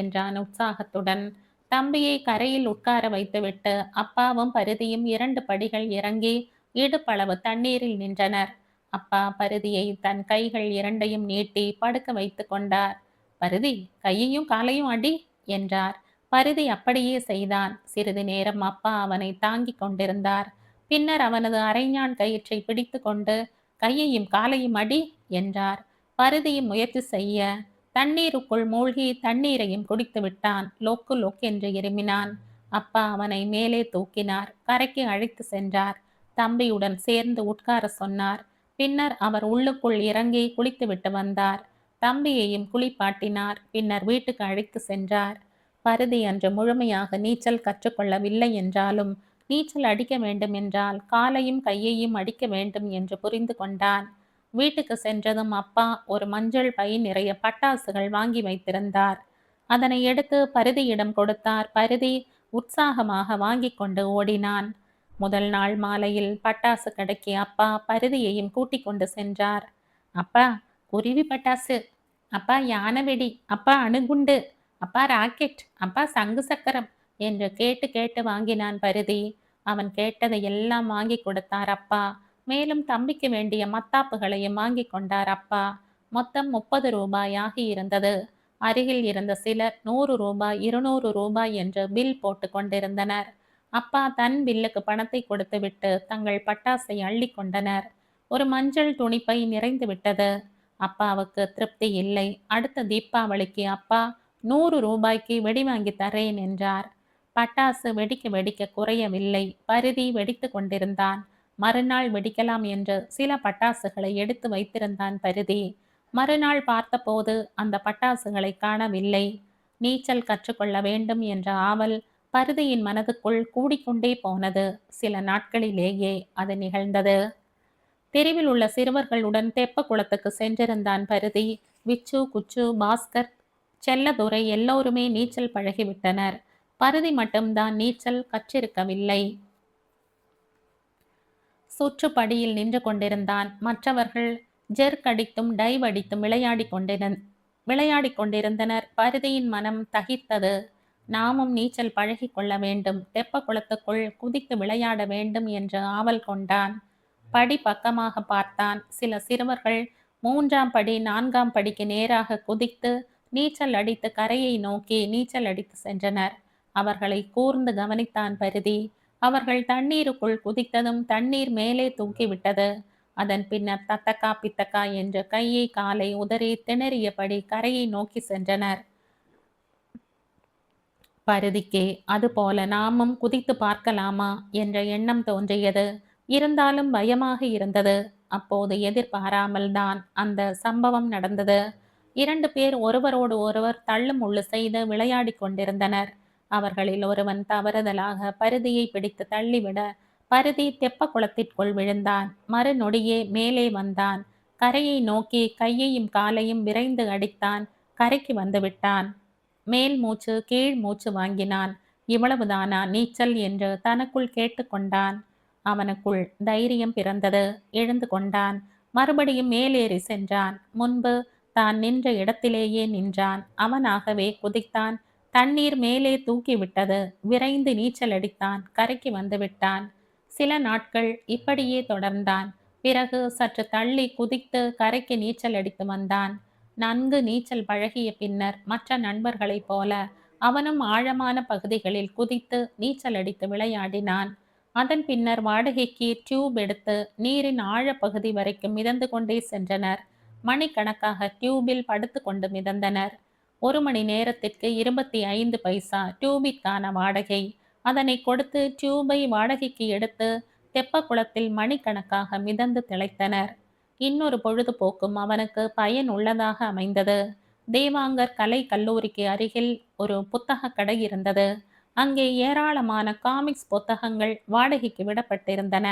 என்றான் உற்சாகத்துடன். தம்பியை கரையில் உட்கார வைத்துவிட்டு அப்பாவும் பரிதியும் 2 படிகள் இறங்கி இடுப்பளவு தண்ணீரில் நின்றனர். அப்பா பரிதியை தன் கைகள் இரண்டையும் நீட்டி படுக்க வைத்து கொண்டார். பரிதி, கையையும் காலையும் அடி என்றார். பரிதி அப்படியே செய்தான். சிறிது நேரம் அப்பா அவனை தாங்கிக் கொண்டிருந்தார். பின்னர் அவனது அரைஞான் கயிற்றை பிடித்து கொண்டு கையையும் காலையும் அடி என்றார். பரிதியும் முயற்சி செய்ய தண்ணீருக்குள் மூழ்கி தண்ணீரையும் குடித்து விட்டான். லொக்கு லொக்கென்று இருமினான். அப்பா அவனை மேலே தூக்கினார். கரைக்கு அழைத்து சென்றார். தம்பியுடன் சேர்ந்து உட்கார சொன்னார். பின்னர் அவர் உள்ளுக்குள் இறங்கி குளித்துவிட்டு வந்தார். தம்பியையும் குளிப்பாட்டினார். பின்னர் வீட்டுக்கு அழைத்து சென்றார். பரிதி அன்று முழுமையாக நீச்சல் கற்றுக்கொள்ளவில்லை என்றாலும் நீச்சல் அடிக்க வேண்டும் என்றால் காலையும் கையையும் அடிக்க வேண்டும் என்று புரிந்து கொண்டான். வீட்டுக்கு சென்றதும் அப்பா ஒரு மஞ்சள் பை நிறைய பட்டாசுகள் வாங்கி வைத்திருந்தார். அதனை எடுத்து பரிதியிடம் கொடுத்தார். பரிதி உற்சாகமாக வாங்கி கொண்டு ஓடினான். முதல் நாள் மாலையில் பட்டாசு கடைக்கு அப்பா பரிதியையும் கூட்டிக் கொண்டு சென்றார். அப்பா, குருவி பட்டாசு, அப்பா யானை வெடி, அப்பா அணுகுண்டு, அப்பா ராக்கெட், அப்பா சங்கு சக்கரம் என்று கேட்டு கேட்டு வாங்கினான் பரிதி. அவன் கேட்டதை எல்லாம் வாங்கி கொடுத்தார் அப்பா. மேலும் தம்பிக்கு வேண்டிய மத்தாப்புகளையும் வாங்கி கொண்டார் அப்பா. மொத்தம் 30 ரூபாய் ஆகியிருந்தது. அருகில் இருந்த சிலர் 100 ரூபாய், 200 ரூபாய் என்று பில் போட்டு கொண்டிருந்தனர். அப்பா தன் பில்லுக்கு பணத்தை கொடுத்துவிட்டு தங்கள் பட்டாசை அள்ளி கொண்டனர். ஒரு மஞ்சள் துணிப்பை நிறைந்து விட்டது. அப்பாவுக்கு திருப்தி இல்லை. அடுத்த தீபாவளிக்கு அப்பா 100 ரூபாய்க்கு வெடி வாங்கி தரேன் என்றார். பட்டாசு வெடிக்க வெடிக்க குறையவில்லை. பரிதி வெடித்து கொண்டிருந்தான். மறுநாள் வெடிக்கலாம் என்று சில பட்டாசுகளை எடுத்து வைத்திருந்தான் பரிதி. மறுநாள் பார்த்தபோது அந்த பட்டாசுகளை காணவில்லை. நீச்சல் கற்றுக்கொள்ள வேண்டும் என்ற ஆவல் பரிதியின் மனதுக்குள் கூடிக்கொண்டே போனது. சில நாட்களிலேயே அது நிகழ்ந்தது. தெருவில் உள்ள சிறுவர்களுடன் தெப்ப குளத்துக்கு சென்றிருந்தான் பரிதி. விச்சு, குச்சு, பாஸ்கர், செல்லதுரை எல்லோருமே நீச்சல் பழகிவிட்டனர். பரிதி மட்டும்தான் நீச்சல் கற்றிருக்கவில்லை. சுற்றுப்படியில் நின்று கொண்டிருந்தான். மற்றவர்கள் ஜெர்க் அடித்தும் டைவ் அடித்தும் விளையாடிக் கொண்டிருந்தனர். பரிதியின் மனம் தகித்தது. நாமும் நீச்சல் பழகி கொள்ள வேண்டும், தெப்ப குளத்துக்குள் குதித்து விளையாட வேண்டும் என்று ஆவல் கொண்டான். படி பக்கமாக பார்த்தான். சில சிறுவர்கள் 3ஆம் படி 4ஆம் படிக்கு நேராக குதித்து நீச்சல் அடித்து கரையை நோக்கி நீச்சல் அடித்து சென்றனர். அவர்களை கூர்ந்து கவனித்தான் பரிதி. அவர்கள் தண்ணீருக்குள் குதித்ததும் தண்ணீர் மேலே தூக்கிவிட்டது. அதன் பின்னர் தத்தக்கா பித்தக்கா என்று கையை காலை உதறி திணறியபடி கரையை நோக்கி சென்றனர். பரிதிக்கே அதுபோல நாமும் குதித்து பார்க்கலாமா என்ற எண்ணம் தோன்றியது. இருந்தாலும் பயமாக இருந்தது. அப்போது எதிர்பாராமல் தான் அந்த சம்பவம் நடந்தது. 2 பேர் ஒருவரோடு ஒருவர் தள்ளு முள்ளு செய்து விளையாடி கொண்டிருந்தனர். அவர்களில் ஒருவன் தவறுதலாக பரிதியை பிடித்து தள்ளிவிட பரிதி தெப்ப குளத்திற்குள் விழுந்தான். மறுநொடியே மேலே வந்தான். கரையை நோக்கி கையையும் காலையும் விரைந்து அடித்தான். கரைக்கு வந்துவிட்டான். மேல் மூச்சு கீழ் மூச்சு வாங்கினான். இவ்வளவுதானா நீச்சல் என்று தனக்குள் கேட்டுக்கொண்டான். அவனுக்குள் தைரியம் பிறந்தது. எழுந்து கொண்டான். மறுபடியும் மேலேறி சென்றான். முன்பு தான் நின்ற இடத்திலேயே நின்றான். அவனாகவே குதித்தான். தண்ணீர் மேலே தூக்கிவிட்டது. விரைந்து நீச்சல் அடித்தான். கரைக்கு வந்துவிட்டான். சில நாட்கள் இப்படியே தொடர்ந்தான். பிறகு சற்று தள்ளி குதித்து கரைக்கு நீச்சல் அடித்து வந்தான். நன்கு நீச்சல் பழகிய பின்னர் மற்ற நண்பர்களைப் போல அவனும் ஆழமான பகுதிகளில் குதித்து நீச்சல் அடித்து விளையாடினான். அதன் பின்னர் வாடகைக்கு டியூப் எடுத்து நீரின் ஆழப்பகுதி வரைக்கும் மிதந்து கொண்டே சென்றனர். மணிக்கணக்காக டியூபில் படுத்து கொண்டு மிதந்தனர். 1 மணி நேரத்திற்கு 25 பைசா டியூபிற்கான வாடகை. அதனை கொடுத்து டியூபை வாடகைக்கு எடுத்து தெப்ப குளத்தில் மணிக்கணக்காக மிதந்து திளைத்தனர். இன்னொரு பொழுதுபோக்கும் அவனுக்கு பயன் உள்ளதாக அமைந்தது. தேவாங்கர் கலை கல்லூரிக்கு அருகில் ஒரு புத்தக கடை இருந்தது. அங்கே ஏராளமான காமிக்ஸ் புத்தகங்கள் வாடகைக்கு விடப்பட்டிருந்தன.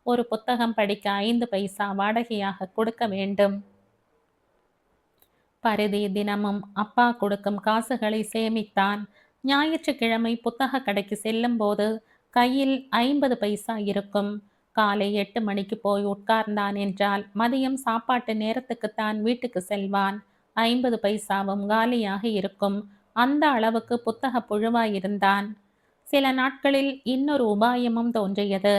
ஒரு புத்தகம் படிக்க 5 பைசா வாடகையாக கொடுக்க வேண்டும். பரிதி தினமும் அப்பா கொடுக்கும் காசுகளை சேமித்தான். ஞாயிற்றுக்கிழமை புத்தக கடைக்கு செல்லும் போது கையில் 50 பைசா இருக்கும். காலை 8 மணிக்கு போய் உட்கார்ந்தான் என்றால் மதியம் சாப்பாட்டு நேரத்துக்குத்தான் வீட்டுக்கு செல்வான். 50 பைசாவும் காலியாக இருக்கும். அந்த அளவுக்கு புத்தக புழுவாயிருந்தான். சில நாட்களில் இன்னொரு உபாயமும் தோன்றியது.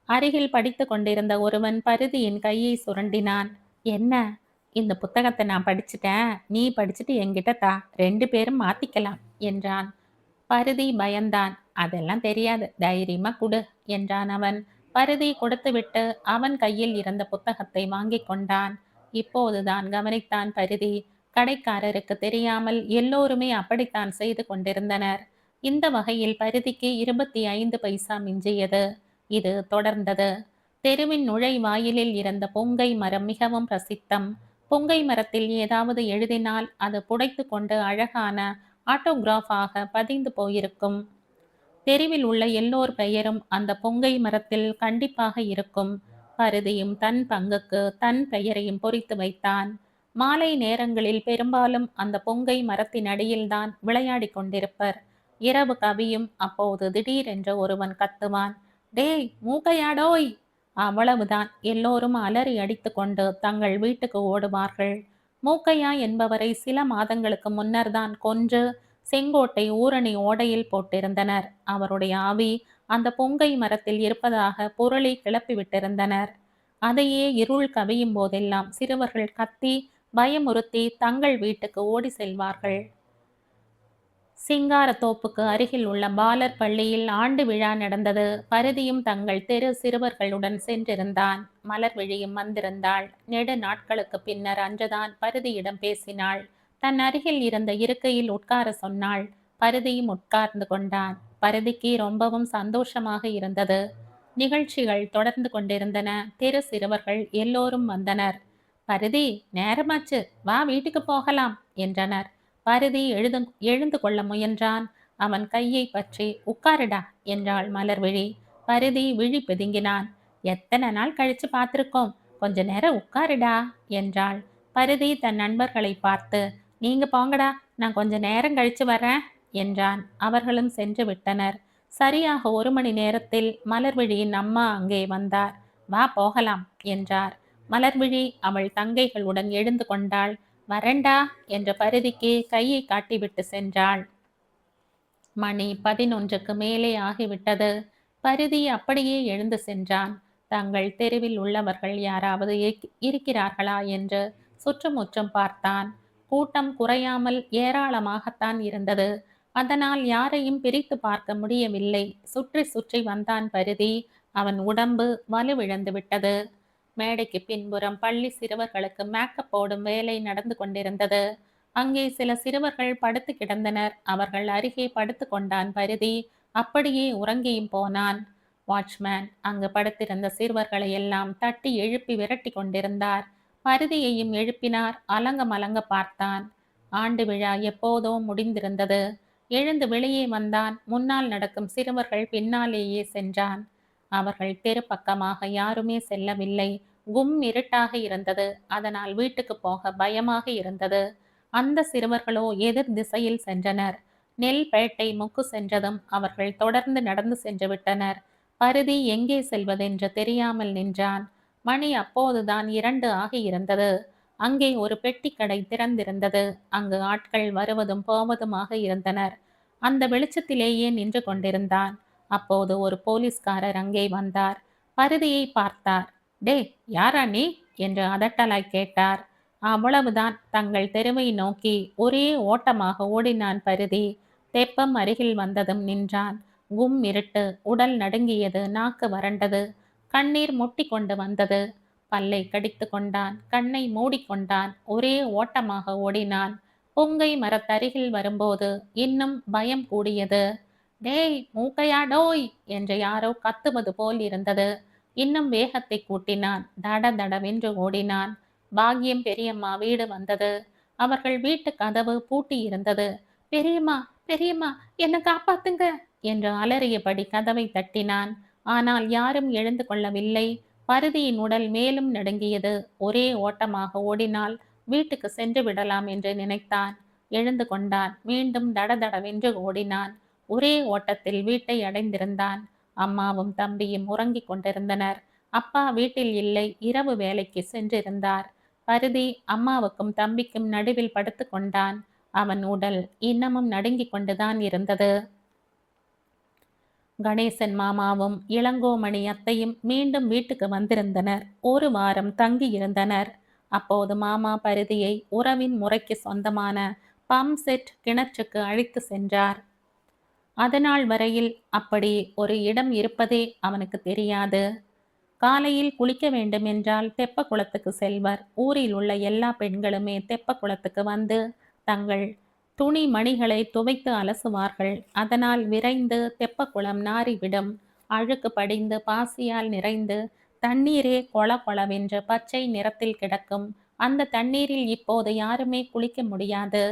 அருகில் படித்து கொண்டிருந்த ஒருவன் பரிதியின் கையை சுரண்டினான். என்ன? இந்த புத்தகத்தை நான் படிச்சுட்டேன், நீ படிச்சுட்டு என்கிட்ட தா, 2 பேரும் மாத்திக்கலாம் என்றான். பரிதி பயந்தான். அதெல்லாம் தெரியாது, தைரியமா குடு என்றான் அவன். பரிதி கொடுத்துவிட்டு அவன் கையில் இருந்த புத்தகத்தை வாங்கி கொண்டான். இப்போதுதான் கவனித்தான் பரிதி. கடைக்காரருக்கு தெரியாமல் எல்லோருமே அப்படித்தான் செய்து கொண்டிருந்தனர். இந்த வகையில் பரிதிக்கு 25 பைசா மிஞ்சியது. இது தொடர்ந்தது. தெருவின் நுழைவாயிலில் இருந்த பொங்கை மரம் மிகவும் பிரசித்தம். பொங்கை மரத்தில் ஏதாவது எழுதினால் அது புடைத்து கொண்டு அழகான ஆட்டோகிராஃபாக பதிந்து போயிருக்கும். தெருவில் உள்ள எல்லோர் பெயரும் அந்த பொங்கை மரத்தில் கண்டிப்பாக இருக்கும். பரிதியும் தன் பங்குக்கு தன் பெயரையும் பொறித்து வைத்தான். மாலை நேரங்களில் பெரும்பாலும் அந்த பொங்கை மரத்தின் அடியில்தான் விளையாடி கொண்டிருப்பர். இரவு கவியும். அப்போது திடீரென்று ஒருவன் கத்துவான், டேய் மூக்கையாடோய்! அவ்வளவுதான். எல்லோரும் அலறி அடித்து கொண்டு தங்கள் வீட்டுக்கு ஓடுவார்கள். மூக்கையா என்பவரை சில மாதங்களுக்கு முன்னர்தான் கொன்று செங்கோட்டை ஊரணி ஓடையில் போட்டிருந்தனர். அவருடைய ஆவி அந்த பொங்கை மரத்தில் இருப்பதாக புரளி கிளப்பி விட்டிருந்தனர். அதையே இருள் கவியும் போதெல்லாம் சிறுவர்கள் கத்தி பயமுறுத்தி தங்கள் வீட்டுக்கு ஓடி செல்வார்கள். சிங்காரத்தோப்புக்கு அருகில் உள்ள பாலர் பள்ளியில் ஆண்டு விழா நடந்தது. பரிதியும் தங்கள் தெரு சிறுவர்களுடன் சென்றிருந்தான். மலர்விழியும் வந்திருந்தாள். நெடு நாட்களுக்கு பின்னர் அன்றுதான் பரிதியிடம் பேசினாள். தன் அருகில் இருந்த இருக்கையில் உட்கார சொன்னாள். பரிதியும் உட்கார்ந்து கொண்டான். பரிதிக்கு ரொம்பவும் சந்தோஷமாக இருந்தது. நிகழ்ச்சிகள் தொடர்ந்து கொண்டிருந்தன. தெரு சிறுவர்கள் எல்லோரும் வந்தனர். பரிதி, நேரமாச்சு, வா வீட்டுக்கு போகலாம் என்றனர். பரிதி எழுந்து கொள்ள முயன்றான். அவன் கையை பற்றி உட்காருடா என்றாள் மலர்விழி. பரிதி விழி பிதுங்கினான். எத்தனை நாள் கழிச்சு பார்த்திருக்கோம், கொஞ்ச நேரம் உட்காருடா என்றாள். பரிதி தன் நண்பர்களை பார்த்து, நீங்க போங்கடா, நான் கொஞ்ச நேரம் கழிச்சு வரேன் என்றான். அவர்களும் சென்று விட்டனர். சரியாக 1 மணி நேரத்தில் மலர்விழியின் அம்மா அங்கே வந்தார். வா போகலாம் என்றார். மலர்விழி அவள் தங்கைகளுடன் எழுந்து கொண்டாள். வரண்டா என்ற பரிதிக்கு கையை காட்டிவிட்டு சென்றாள். மணி 11க்கு மேலே ஆகிவிட்டது. பரிதி அப்படியே எழுந்து சென்றான். தங்கள் தெருவில் உள்ளவர்கள் யாராவது இருக்கிறார்களா என்று சுற்றுமுற்றும் பார்த்தான். கூட்டம் குறையாமல் ஏராளமாகத்தான் இருந்தது. அதனால் யாரையும் பிரித்து பார்க்க முடியவில்லை. சுற்றி சுற்றி வந்தான் பரிதி. அவன் உடம்பு வலுவிழந்து விட்டது. மேடைக்கு பின்புறம் பள்ளி சிறுவர்களுக்கு மேக்கப் போடும் வேலை நடந்து கொண்டிருந்தது. அங்கே சில சிறுவர்கள் படுத்து கிடந்தனர். அவர்கள் அருகே படுத்து கொண்டான் பரிதி. அப்படியே உறங்கியும் போனான். வாட்ச்மேன் அங்கு படுத்திருந்த சிறுவர்களை எல்லாம் தட்டி எழுப்பி விரட்டி கொண்டிருந்தார். பரிதியையும் எழுப்பினார். அலங்க மலங்க பார்த்தான். ஆண்டு விழா எப்போதோ முடிந்திருந்தது. எழுந்து வெளியே வந்தான். முன்னால் நடக்கும் சிறுவர்கள் பின்னாலேயே சென்றான். அவர்கள் தெரு பக்கமாக யாருமே செல்லவில்லை. கும் இருட்டாக இருந்தது. அதனால் வீட்டுக்கு போக பயமாக இருந்தது. அந்த சிறுவர்களோ எதிர் திசையில் சென்றனர். நெல்பேட்டை முக்கு சென்றதும் அவர்கள் தொடர்ந்து நடந்து சென்று விட்டனர். பரிதி எங்கே செல்வதென்று தெரியாமல் நின்றான். மணி அப்போதுதான் 2 ஆகியிருந்தது. அங்கே ஒரு பெட்டிக்கடை திறந்திருந்தது. அங்கு ஆட்கள் வருவதும் போவதுமாக இருந்தனர். அந்த வெளிச்சத்திலேயே நின்று கொண்டிருந்தான். அப்போது ஒரு போலீஸ்காரர் அங்கே வந்தார். பரிதியை பார்த்தார். டே, யாரா நீ என்று அதட்டலாய் கேட்டார். அவ்வளவுதான். தங்கள் தெருவை நோக்கி ஒரே ஓட்டமாக ஓடினான் பரிதி. தெப்பம் அருகில் வந்ததும் நின்றான். கும் இருட்டு. உடல் நடுங்கியது. நாக்கு வறண்டது. கண்ணீர் முட்டி கொண்டு வந்தது. பல்லை கடித்து கொண்டான். கண்ணை மூடிக்கொண்டான். ஒரே ஓட்டமாக ஓடினான். பொங்கை மரத்தருகில் வரும்போது இன்னும் பயம் கூடியது. டேய் மூக்கையா டோய் என்று யாரோ கத்துவது போல் இருந்தது. இன்னும் வேகத்தை கூட்டினான். தட தடவென்று ஓடினான். பாக்கியம் பெரியம்மா வீடு வந்தது. அவர்கள் வீட்டு கதவு பூட்டி இருந்தது. பெரியம்மா, பெரியம்மா, என்னை காப்பாத்துங்க என்று அலறியபடி கதவை தட்டினான். ஆனால் யாரும் எழுந்து கொள்ளவில்லை. பரிதியின் உடல் மேலும் நடுங்கியது. ஒரே ஓட்டமாக ஓடினால் வீட்டுக்கு சென்று விடலாம் என்று நினைத்தான். எழுந்து கொண்டான். மீண்டும் தடதடவென்று ஓடினான். ஒரே ஓட்டத்தில் வீட்டை அடைந்திருந்தான். அம்மாவும் தம்பியும் உறங்கிக் கொண்டிருந்தனர். அப்பா வீட்டில் இல்லை. இரவு வேலைக்கு சென்றிருந்தார். பரிதி அம்மாவுக்கும் தம்பிக்கும் நடுவில் படுத்து கொண்டான். அவன் உடல் இன்னமும் நடுங்கிக் கொண்டுதான் இருந்தது. கணேசன் மாமாவும் இளங்கோமணி அத்தையும் மீண்டும் வீட்டுக்கு வந்திருந்தனர். 1 வாரம் தங்கி இருந்தனர். அப்போது மாமா பரிதியை உறவின் முறைக்கு சொந்தமான பம்ப் செட் கிணற்றுக்கு அழைத்து சென்றார். அதனால் வரையில் அப்படி ஒரு இடம் இருப்பதே அவனுக்கு தெரியாது. காலையில் குளிக்க வேண்டும் என்றால் தெப்ப குளத்துக்கு செல்வர். ஊரில் உள்ள எல்லா பெண்களுமே தெப்ப குளத்துக்கு வந்து தங்கள் துணி மணிகளை துவைத்து அலசுவார்கள். அதனால் விரைந்து தெப்பக்குளம் நாறிவிடும். அழுக்கு படிந்து பாசியால் நிறைந்து தண்ணீரே கொள கொளவென்று பச்சை நிறத்தில் கிடக்கும். அந்த தண்ணீரில் இப்போது யாருமே குளிக்க முடியாது.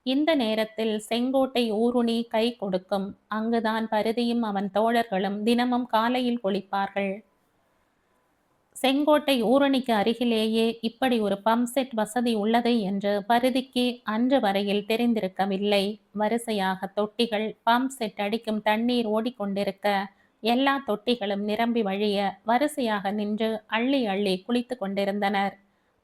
இந்த நேரத்தில் செங்கோட்டை ஊருணி கை கொடுக்கும். அங்குதான் பரிதியும் அவன் தோழர்களும் தினமும் காலையில் குளிப்பார்கள். செங்கோட்டை ஊரணிக்கு அருகிலேயே இப்படி ஒரு பம்ப் செட் வசதி உள்ளது என்று பரிதிக்கு அன்று வரையில் தெரிந்திருக்கவில்லை. வரிசையாக தொட்டிகள், பம்ப் செட் அடிக்கும் தண்ணீர் ஓடிக்கொண்டிருக்க எல்லா தொட்டிகளும் நிரம்பி வழிய வரிசையாக நின்று அள்ளி அள்ளி குளித்து கொண்டிருந்தனர்.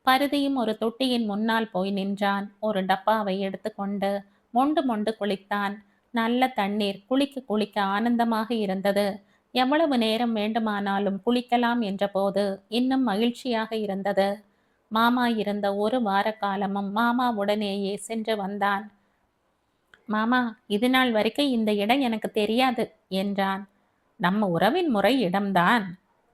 பரிதியும் ஒரு தொட்டியின் முன்னால் போய் நின்றான். ஒரு டப்பாவை எடுத்துக்கொண்டு மொண்டு மொண்டு குளித்தான். நல்ல தண்ணீர், குளிக்க குளிக்க ஆனந்தமாக இருந்தது. எவ்வளவு நேரம் வேண்டுமானாலும் குளிக்கலாம் என்றபோது இன்னும் மகிழ்ச்சியாக இருந்தது. மாமா இருந்த ஒரு வார காலமும் மாமாவுடனேயே சென்று வந்தான். மாமா, இது நாள் வரைக்கும் இந்த இடம் எனக்கு தெரியாது என்றான். நம்ம உறவின் முறை இடம்தான்.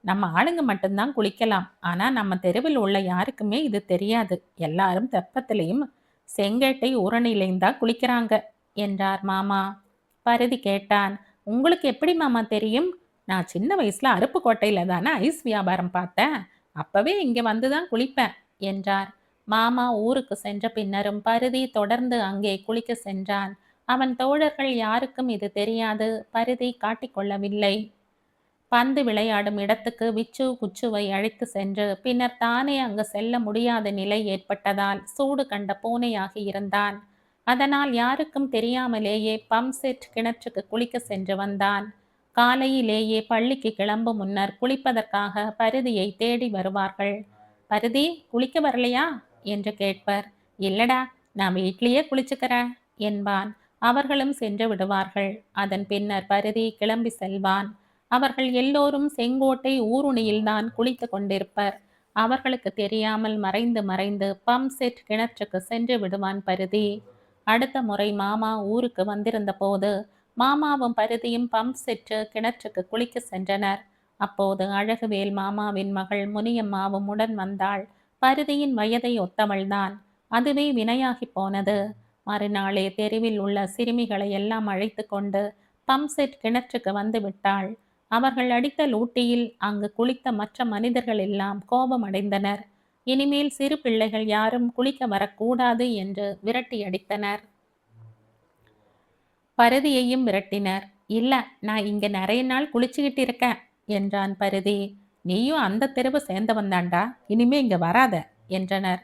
நம்ம ஆளுங்க மட்டும்தான் குளிக்கலாம். ஆனா நம்ம தெருவில் உள்ள யாருக்குமே இது தெரியாது. எல்லாரும் தெப்பத்திலையும் செங்கேட்டை ஊரணிலையும் தான் குளிக்கிறாங்க என்றார் மாமா. பருதி கேட்டான். உங்களுக்கு எப்படி மாமா தெரியும்? நான் சின்ன வயசுல அருப்புக்கோட்டையில தானே ஐஸ் வியாபாரம் பார்த்தேன். அப்பவே இங்க வந்துதான் குளிப்பேன் என்றார். மாமா ஊருக்கு சென்ற பின்னரும் பருதி தொடர்ந்து அங்கே குளிக்க சென்றான். அவன் தோழர்கள் யாருக்கும் இது தெரியாது. பருதி காட்டிக்கொள்ளவில்லை. பந்து விளையாடும் இடத்துக்கு விச்சு குச்சுவை அழைத்து சென்று பின்னர் தானே அங்கு செல்ல முடியாத நிலை ஏற்பட்டதால் சூடு கண்ட பூனையாக இருந்தான். அதனால் யாருக்கும் தெரியாமலேயே பம்ப் செட் கிணற்றுக்கு குளிக்க சென்று வந்தான். காலையிலேயே பள்ளிக்கு கிளம்பும் முன்னர் குளிப்பதற்காக பருதியை தேடி வருவார்கள். பருதி, குளிக்க வரலையா என்று கேட்பர். இல்லடா, நான் வீட்லேயே குளிச்சுக்கிறேன் என்பான். அவர்களும் சென்று விடுவார்கள். அதன் பின்னர் பருதி கிளம்பி செல்வான். அவர்கள் எல்லோரும் செங்கோட்டை ஊருணியில்தான் குளித்து கொண்டிருப்பர். அவர்களுக்கு தெரியாமல் மறைந்து மறைந்து பம்ப் செட் கிணற்றுக்கு சென்று விடுவான் பருதி. அடுத்த முறை மாமா ஊருக்கு வந்திருந்த போது மாமாவும் பருதியும் பம்ப் செட்டு கிணற்றுக்கு குளிக்க சென்றனர். அப்போது அழகுவேல் மாமாவின் மகள் முனியம்மாவும் உடன் வந்தாள். பருதியின் வயதை ஒத்தவள்தான். அதுவே வினையாகி போனது. மறுநாளே தெருவில் உள்ள சிறுமிகளை எல்லாம் அழைத்து கொண்டு பம்ப் செட் கிணற்றுக்கு வந்து விட்டாள். அவர்கள் அடித்த லூட்டியில் அங்கு குளித்த மற்ற மனிதர்கள் எல்லாம் கோபம் அடைந்தனர். இனிமேல் சிறு பிள்ளைகள் யாரும் குளிக்க வரக்கூடாது என்று விரட்டி அடித்தனர். பருதியையும் விரட்டினர். இல்ல, நான் இங்க நிறைய நாள் குளிச்சுக்கிட்டு இருக்கேன் என்றான் பருதி. நீயும் அந்த தெருவு சேர்ந்தவன் தாண்டா, இனிமே இங்க வராத என்றனர்.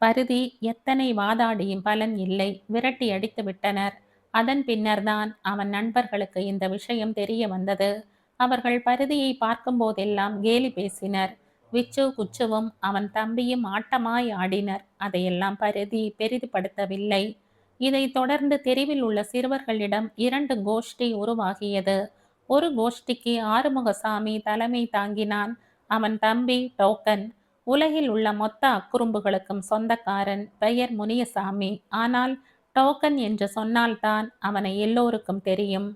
பருதி எத்தனை வாதாடியும் பலன் இல்லை. விரட்டி அடித்து விட்டனர். அதன் பின்னர்தான் அவன் நண்பர்களுக்கு இந்த விஷயம் தெரிய வந்தது. அவர்கள் பருதியை பார்க்கும் போதெல்லாம் கேலி பேசினர். விச்சு குச்சுவும் அவன் தம்பியும் ஆட்டமாய் ஆடினர். அதையெல்லாம் பருதி பெரிதுபடுத்தவில்லை. இதை தொடர்ந்து தெருவில் உள்ள சிறுவர்களிடம் 2 கோஷ்டி உருவாகியது. ஒரு கோஷ்டிக்கு ஆறுமுகசாமி தலைமை தாங்கினான். அவன் தம்பி டோக்கன். உலகில் உள்ள மொத்த அக்குறும்புகளுக்கும் சொந்தக்காரன். பெயர் முனியசாமி. ஆனால் டோக்கன் என்று சொன்னால்தான் அவனை எல்லோருக்கும் தெரியும்.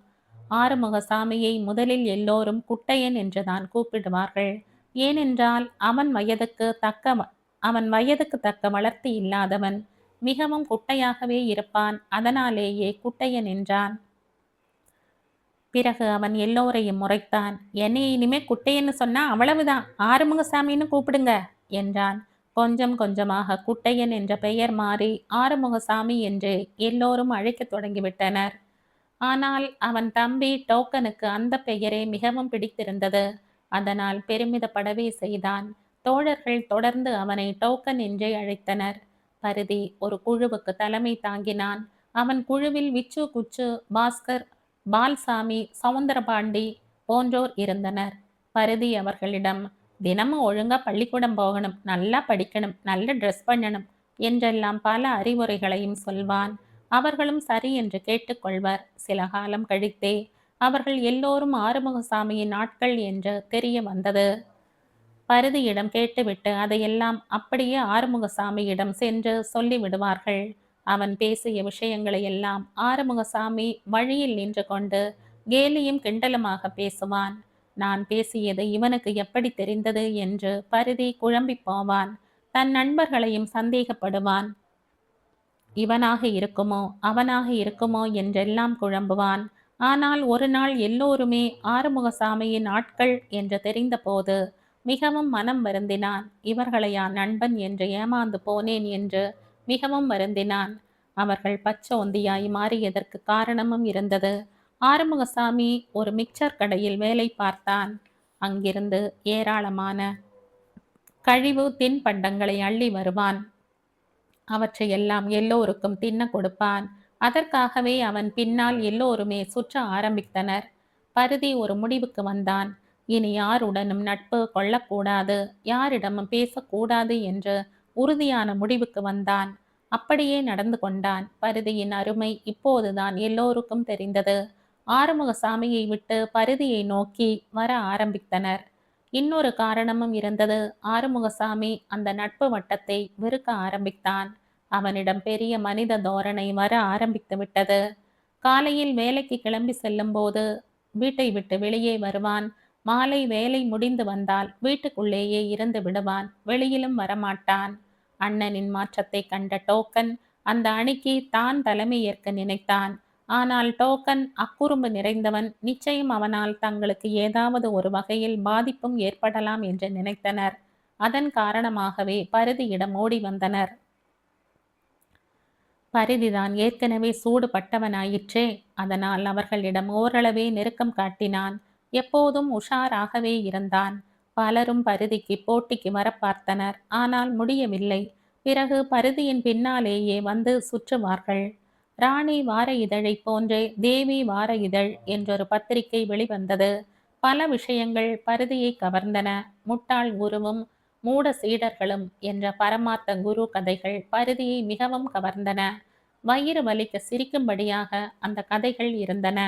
ஆறுமுகசாமியை முதலில் எல்லோரும் குட்டையன் என்றுதான் கூப்பிடுவார்கள். ஏனென்றால் அவன் வயதுக்கு தக்க வளர்த்தி இல்லாதவன். மிகவும் குட்டையாகவே இருப்பான். அதனாலேயே குட்டையன் என்றான். பிறகு அவன் எல்லோரையும் முறைத்தான். என்னை இனிமே குட்டையன்னு சொன்னா அவ்வளவுதான், ஆறுமுகசாமின்னு கூப்பிடுங்க என்றான். கொஞ்சம் கொஞ்சமாக குட்டையன் என்ற பெயர் மாறி ஆறுமுகசாமி என்று எல்லோரும் அழைக்க தொடங்கிவிட்டனர். ஆனால் அவன் தம்பி டோக்கனுக்கு அந்த பெயரே மிகவும் பிடித்திருந்தது. அதனால் பெருமிதப்படவே செய்தான். தோழர்கள் தொடர்ந்து அவனை டோக்கன் என்றே அழைத்தனர். பருதி ஒரு குழுவுக்கு தலைமை தாங்கினான். அவன் குழுவில் விச்சு குச்சு, பாஸ்கர், பால்சாமி, சவுந்தரபாண்டி போன்றோர் இருந்தனர். பருதி அவர்களிடம், தினமும் ஒழுங்கா பள்ளிக்கூடம் போகணும், நல்லா படிக்கணும், நல்ல ட்ரெஸ் பண்ணணும் என்றெல்லாம் பல அறிவுரைகளையும் சொல்வான். அவர்களும் சரி என்று கேட்டுக்கொள்வர். சில காலம் கழித்தே அவர்கள் எல்லோரும் ஆறுமுகசாமியின் ஆட்கள் என்று தெரிய வந்தது. பருதியிடம் கேட்டுவிட்டு அதையெல்லாம் அப்படியே ஆறுமுகசாமியிடம் சென்று சொல்லி விடுவார்கள். அவன் பேசிய விஷயங்களை எல்லாம் ஆறுமுகசாமி வழியில் நின்று கொண்டு கேலியும் கிண்டலுமாக பேசுவான். நான் பேசியது இவனுக்கு எப்படி தெரிந்தது என்று பருதி குழம்பி போவான். தன் நண்பர்களையும் சந்தேகப்படுவான். இவனாக இருக்குமோ அவனாக இருக்குமோ என்றெல்லாம் குழம்புவான். ஆனால் ஒரு நாள் எல்லோருமே ஆறுமுகசாமியின் ஆட்கள் என்று தெரிந்தபோது மிகவும் மனம் வருந்தினான். இவர்களையா நண்பன் என்று ஏமாந்து போனேன் என்று மிகவும் வருந்தினான். அவர்கள் பச்சோந்தியாய் மாறியதற்கு காரணமும் இருந்தது. ஆறுமுகசாமி ஒரு மிக்சர் கடையில் வேலை பார்த்தான். அங்கிருந்து ஏராளமான கழிவு தின்பண்டங்களை அள்ளி வருவான். அவற்றையெல்லாம் எல்லோருக்கும் தின்ன கொடுப்பான். அதற்காகவே அவன் பின்னால் எல்லோருமே சுற்ற ஆரம்பித்தனர். பருதி ஒரு முடிவுக்கு வந்தான். இனி யாருடனும் நட்பு கொள்ளக்கூடாது, யாரிடமும் பேசக்கூடாது என்று உறுதியான முடிவுக்கு வந்தான். அப்படியே நடந்து கொண்டான். பரிதியின் அருமை இப்போதுதான் எல்லோருக்கும் தெரிந்தது. ஆறுமுகசாமியை விட்டு பரிதியை நோக்கி வர ஆரம்பித்தனர். இன்னொரு காரணமும் இருந்தது. ஆறுமுகசாமி அந்த நட்பு வட்டத்தை வெறுக்க ஆரம்பித்தான். அவனிடம் பெரிய மனித தோரணை வர ஆரம்பித்து விட்டது. காலையில் வேலைக்கு கிளம்பி செல்லும்போது வீட்டை விட்டு வெளியே வருவான். மாலை வேலை முடிந்து வந்தால் வீட்டுக்குள்ளேயே இருந்து விடுவான். வெளியிலும் வரமாட்டான். அண்ணனின் மாற்றத்தை கண்ட டோக்கன் அந்த அணிக்கு தான் தலைமை ஏற்க நினைத்தான். ஆனால் டோக்கன் அக்குறும்பு நிறைந்தவன். நிச்சயம் அவனால் தங்களுக்கு ஏதாவது ஒரு வகையில் பாதிப்பும் ஏற்படலாம் என்று நினைத்தனர். அதன் காரணமாகவே பரிதியிடம் ஓடி வந்தனர். பரிதிதான் ஏற்கனவே சூடு பட்டவனாயிற்றே. அதனால் அவர்களிடம் ஓரளவே நெருக்கம் காட்டினான். எப்போதும் உஷாராகவே இருந்தான். பலரும் பரிதிக்கு போட்டிக்கு வர பார்த்தனர். ஆனால் முடியவில்லை. பிறகு பரிதியின் பின்னாலேயே வந்து சுற்றுவார்கள். ராணி வார இதழை போன்றே தேவி வார இதழ் என்றொரு பத்திரிகை வெளிவந்தது. பல விஷயங்கள் பரிதியை கவர்ந்தன. முட்டாள் குருவும் மூட சீடர்களும் என்ற பரமார்த்த குரு கதைகள் பரிதியை மிகவும் கவர்ந்தன. வயிறு வலிக்க சிரிக்கும்படியாக அந்த கதைகள் இருந்தன.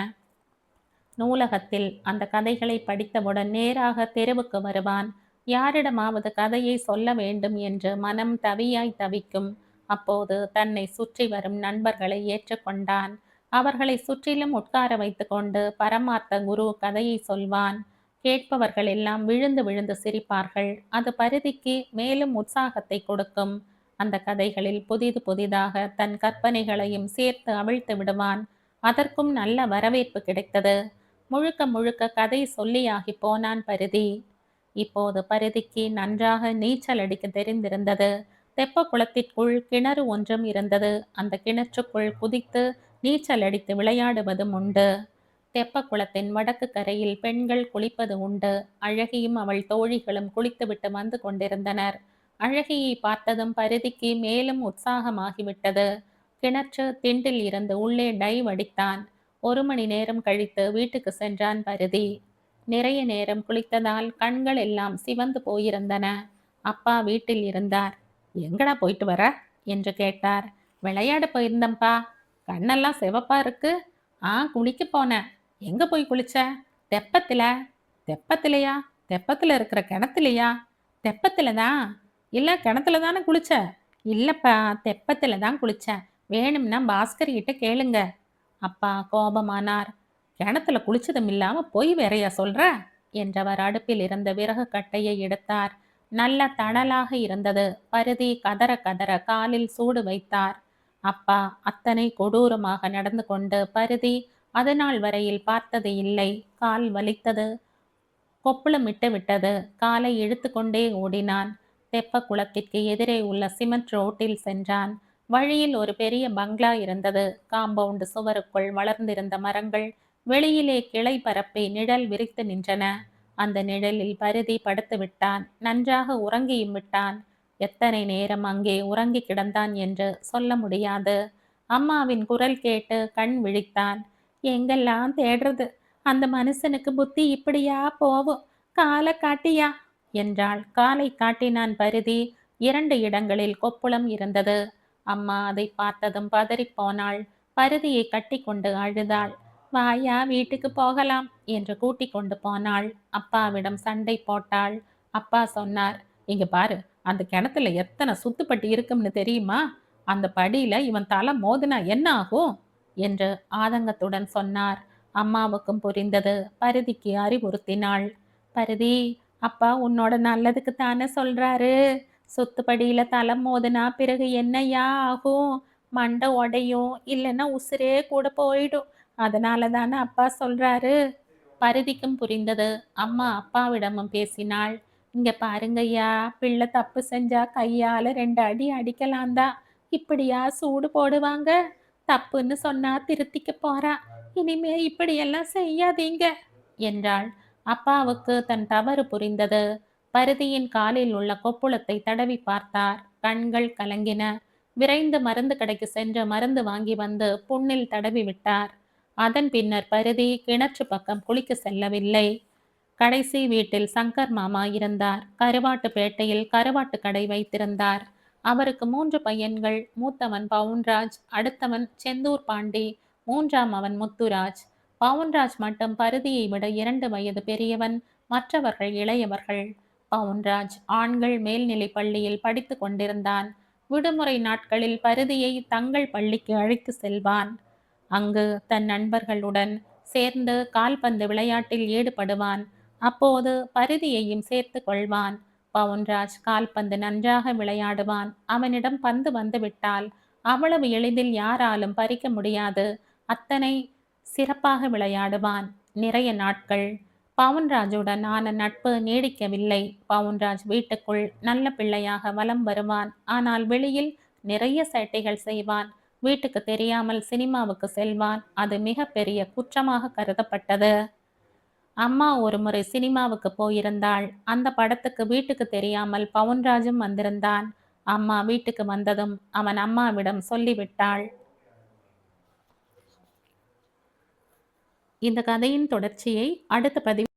நூலகத்தில் அந்த கதைகளை படித்தவுடன் நேராக தெருவுக்கு வருவான். யாரிடமாவது கதையை சொல்ல வேண்டும் என்று மனம் தவியாய் தவிக்கும். அப்போது தன்னை சுற்றி வரும் நண்பர்களை ஏற்றுக்கொண்டான். அவர்களை சுற்றிலும் உட்கார வைத்து கொண்டு பரமார்த்த குரு கதையை சொல்வான். கேட்பவர்கள் எல்லாம் விழுந்து விழுந்து சிரிப்பார்கள். அது பரிதிக்கு மேலும் உற்சாகத்தை கொடுக்கும். அந்த கதைகளில் புதிது புதிதாக தன் கற்பனைகளையும் சேர்த்து அவிழ்த்து விடுவான். அதற்கும் நல்ல வரவேற்பு கிடைத்தது. முழுக்க முழுக்க கதை சொல்லியாகி போனான் பரிதி. இப்போது பரிதிக்கு நன்றாக நீச்சல் அடிக்க தெரிந்திருந்தது. தெப்ப குளத்திற்குள் கிணறு ஒன்றும் இருந்தது. அந்த கிணற்றுக்குள் குதித்து நீச்சல் அடித்து விளையாடுவதும் உண்டு. தெப்ப குளத்தின் வடக்கு கரையில் பெண்கள் குளிப்பது உண்டு. அழகியும் அவள் தோழிகளும் குளித்துவிட்டு வந்து கொண்டிருந்தனர். அழகியை பார்த்ததும் பரிதிக்கு மேலும் உற்சாகமாகிவிட்டது. கிணற்று திண்டில் இருந்து உள்ளே டைவ் அடித்தான். 1 மணி நேரம் கழித்து வீட்டுக்கு சென்றான் பரிதி. நிறைய நேரம் குளித்ததால் கண்கள் எல்லாம் சிவந்து போயிருந்தன. அப்பா வீட்டில் இருந்தார். எங்கடா போயிட்டு வர என்று கேட்டார். விளையாட போயிருந்தம்பா. கண்ணெல்லாம் சிவப்பா இருக்கு. குளிக்க போனேன். எங்க போய் குளிச்ச? தெப்பத்துல. தெப்பத்திலையா? தெப்பத்துல இருக்கிற கிணத்துலையா? தெப்பத்துல தான். இல்ல கிணத்துல தானே குளிச்ச? இல்லப்பா, தெப்பத்துல தான் குளிச்சேன். வேணும்னா பாஸ்கர் கிட்ட கேளுங்க. அப்பா கோபமானார். கிணத்துல குளிச்சதும் இல்லாம பொய் வேறையா சொல்ற என்றவர் அடுப்பில் இருந்த விறகு கட்டையை எடுத்தார். நல்ல தணலாக இருந்தது. பரிதி கதற கதற காலில் சூடு வைத்தார். அப்பா அத்தனை கொடூரமாக நடந்து கொண்டு பரிதி அதுநாள் வரையில் பார்த்தது இல்லை. கால் வலித்தது. கொப்புளமிட்டு விட்டது. காலை இழுத்து கொண்டே ஓடினான். தெப்ப குளத்திற்கு எதிரே உள்ள சிமெண்ட் ரோட்டில் சென்றான். வழியில் ஒரு பெரிய பங்களா இருந்தது. காம்பவுண்டு சுவருக்குள் வளர்ந்திருந்த மரங்கள் வெளியிலே கிளை பரப்பி நிழல் விரித்து நின்றன. அந்த நிழலில் பரிதி படுத்து விட்டான். நன்றாக உறங்கியும் விட்டான். எத்தனை நேரம் அங்கே உறங்கி கிடந்தான் என்று சொல்ல முடியாது. அம்மாவின் குரல் கேட்டு கண் விழித்தான். எங்கெல்லாம் தேடுறது? அந்த மனுஷனுக்கு புத்தி இப்படியா போவும்? காலை காட்டியா என்றாள். காலை காட்டினான் பரிதி. 2 இடங்களில் கொப்புளம் இருந்தது. அம்மா அதை பார்த்ததும் பதறிப்போனாள். பரிதியை கட்டி கொண்டு அழுதாள். வாயா வீட்டுக்கு போகலாம் என்று கூட்டிக் கொண்டு போனாள். அப்பாவிடம் சண்டை போட்டாள். அப்பா சொன்னார், இங்க பாரு, அந்த கிணத்துல எத்தனை சுத்துப்பட்டி இருக்கும்னு தெரியுமா? அந்த படியில இவன் தலை மோதினா என்ன ஆகும் என்று ஆதங்கத்துடன் சொன்னார். அம்மாவுக்கும் புரிந்தது. பரிதிக்கு அறிவுறுத்தினாள். பரிதி, அப்பா உன்னோட நல்லதுக்கு தானே சொல்றாரு. சுத்துப்படியில தலை மோதுனா பிறகு என்னையா ஆகும்? மண்டை உடையும், இல்லைன்னா உசுரே கூட போயிடும். அதனால தானே அப்பா சொல்றாரு. பரிதிக்கும் புரிந்தது. அம்மா அப்பாவிடமும் பேசினாள். இங்க பாருங்கய்யா, பிள்ளை தப்பு செஞ்சா கையால 2 அடி அடிக்கலாம்தான். இப்படியா சூடு போடுவாங்க? தப்புன்னு சொன்னா திருத்திக்க போறா. இனிமே இப்படியெல்லாம் செய்யாதீங்க என்றாள். அப்பாவுக்கு தன் தவறு புரிந்தது. பரிதியின் காலில் உள்ள கொப்புளத்தை தடவி பார்த்தார். கண்கள் கலங்கின. விரைந்து மருந்து கடைக்கு சென்று மருந்து வாங்கி வந்து புண்ணில் தடவி விட்டார். அதன் பின்னர் பரிதி கிணற்று பக்கம் குளிக்க செல்லவில்லை. கடைசி வீட்டில் சங்கர் மாமா இருந்தார். கருவாட்டு பேட்டையில் கருவாட்டு கடை வைத்திருந்தார். அவருக்கு 3 பையன்கள். மூத்தவன் பவுன்ராஜ், அடுத்தவன் செந்தூர் பாண்டி, 3ஆம் அவன் முத்துராஜ். பவுன்ராஜ் மட்டும் பரிதியை விட 2 வயது பெரியவன். மற்றவர்கள் இளையவர்கள். பவுன்ராஜ் ஆண்கள் மேல்நிலைப் பள்ளியில் படித்துக் கொண்டிருந்தான். விடுமுறை நாட்களில் பரிதியை தங்கள் பள்ளிக்கு அழைத்து செல்வான். அங்கு தன் நண்பர்களுடன் சேர்ந்து கால்பந்து விளையாட்டில் ஈடுபடுவான். அப்போது பரிதியையும் சேர்த்து கொள்வான். பவுன்ராஜ் கால்பந்து நன்றாக விளையாடுவான். அவனிடம் பந்து வந்துவிட்டால் அவ்வளவு எளிதில் யாராலும் பறிக்க முடியாது. அத்தனை சிறப்பாக விளையாடுவான். நிறைய நாட்கள் பவுன்ராஜுடன் ஆன நட்பு நீடிக்கவில்லை. பவுன்ராஜ் வீட்டுக்குள் நல்ல பிள்ளையாக வலம் வருவான். ஆனால் வெளியில் நிறைய சேட்டைகள் செய்வான். வீட்டுக்கு தெரியாமல் சினிமாவுக்கு செல்வான். அது மிக பெரிய குற்றமாக கருதப்பட்டது. அம்மா ஒருமுறை சினிமாவுக்கு போயிருந்தாள். அந்த படத்துக்கு வீட்டுக்கு தெரியாமல் பவுன்ராஜும் வந்திருந்தான். அம்மா வீட்டுக்கு வந்ததும் அவன் அம்மாவிடம் சொல்லிவிட்டாள். இந்த கதையின் தொடர்ச்சியை அடுத்த பதிவு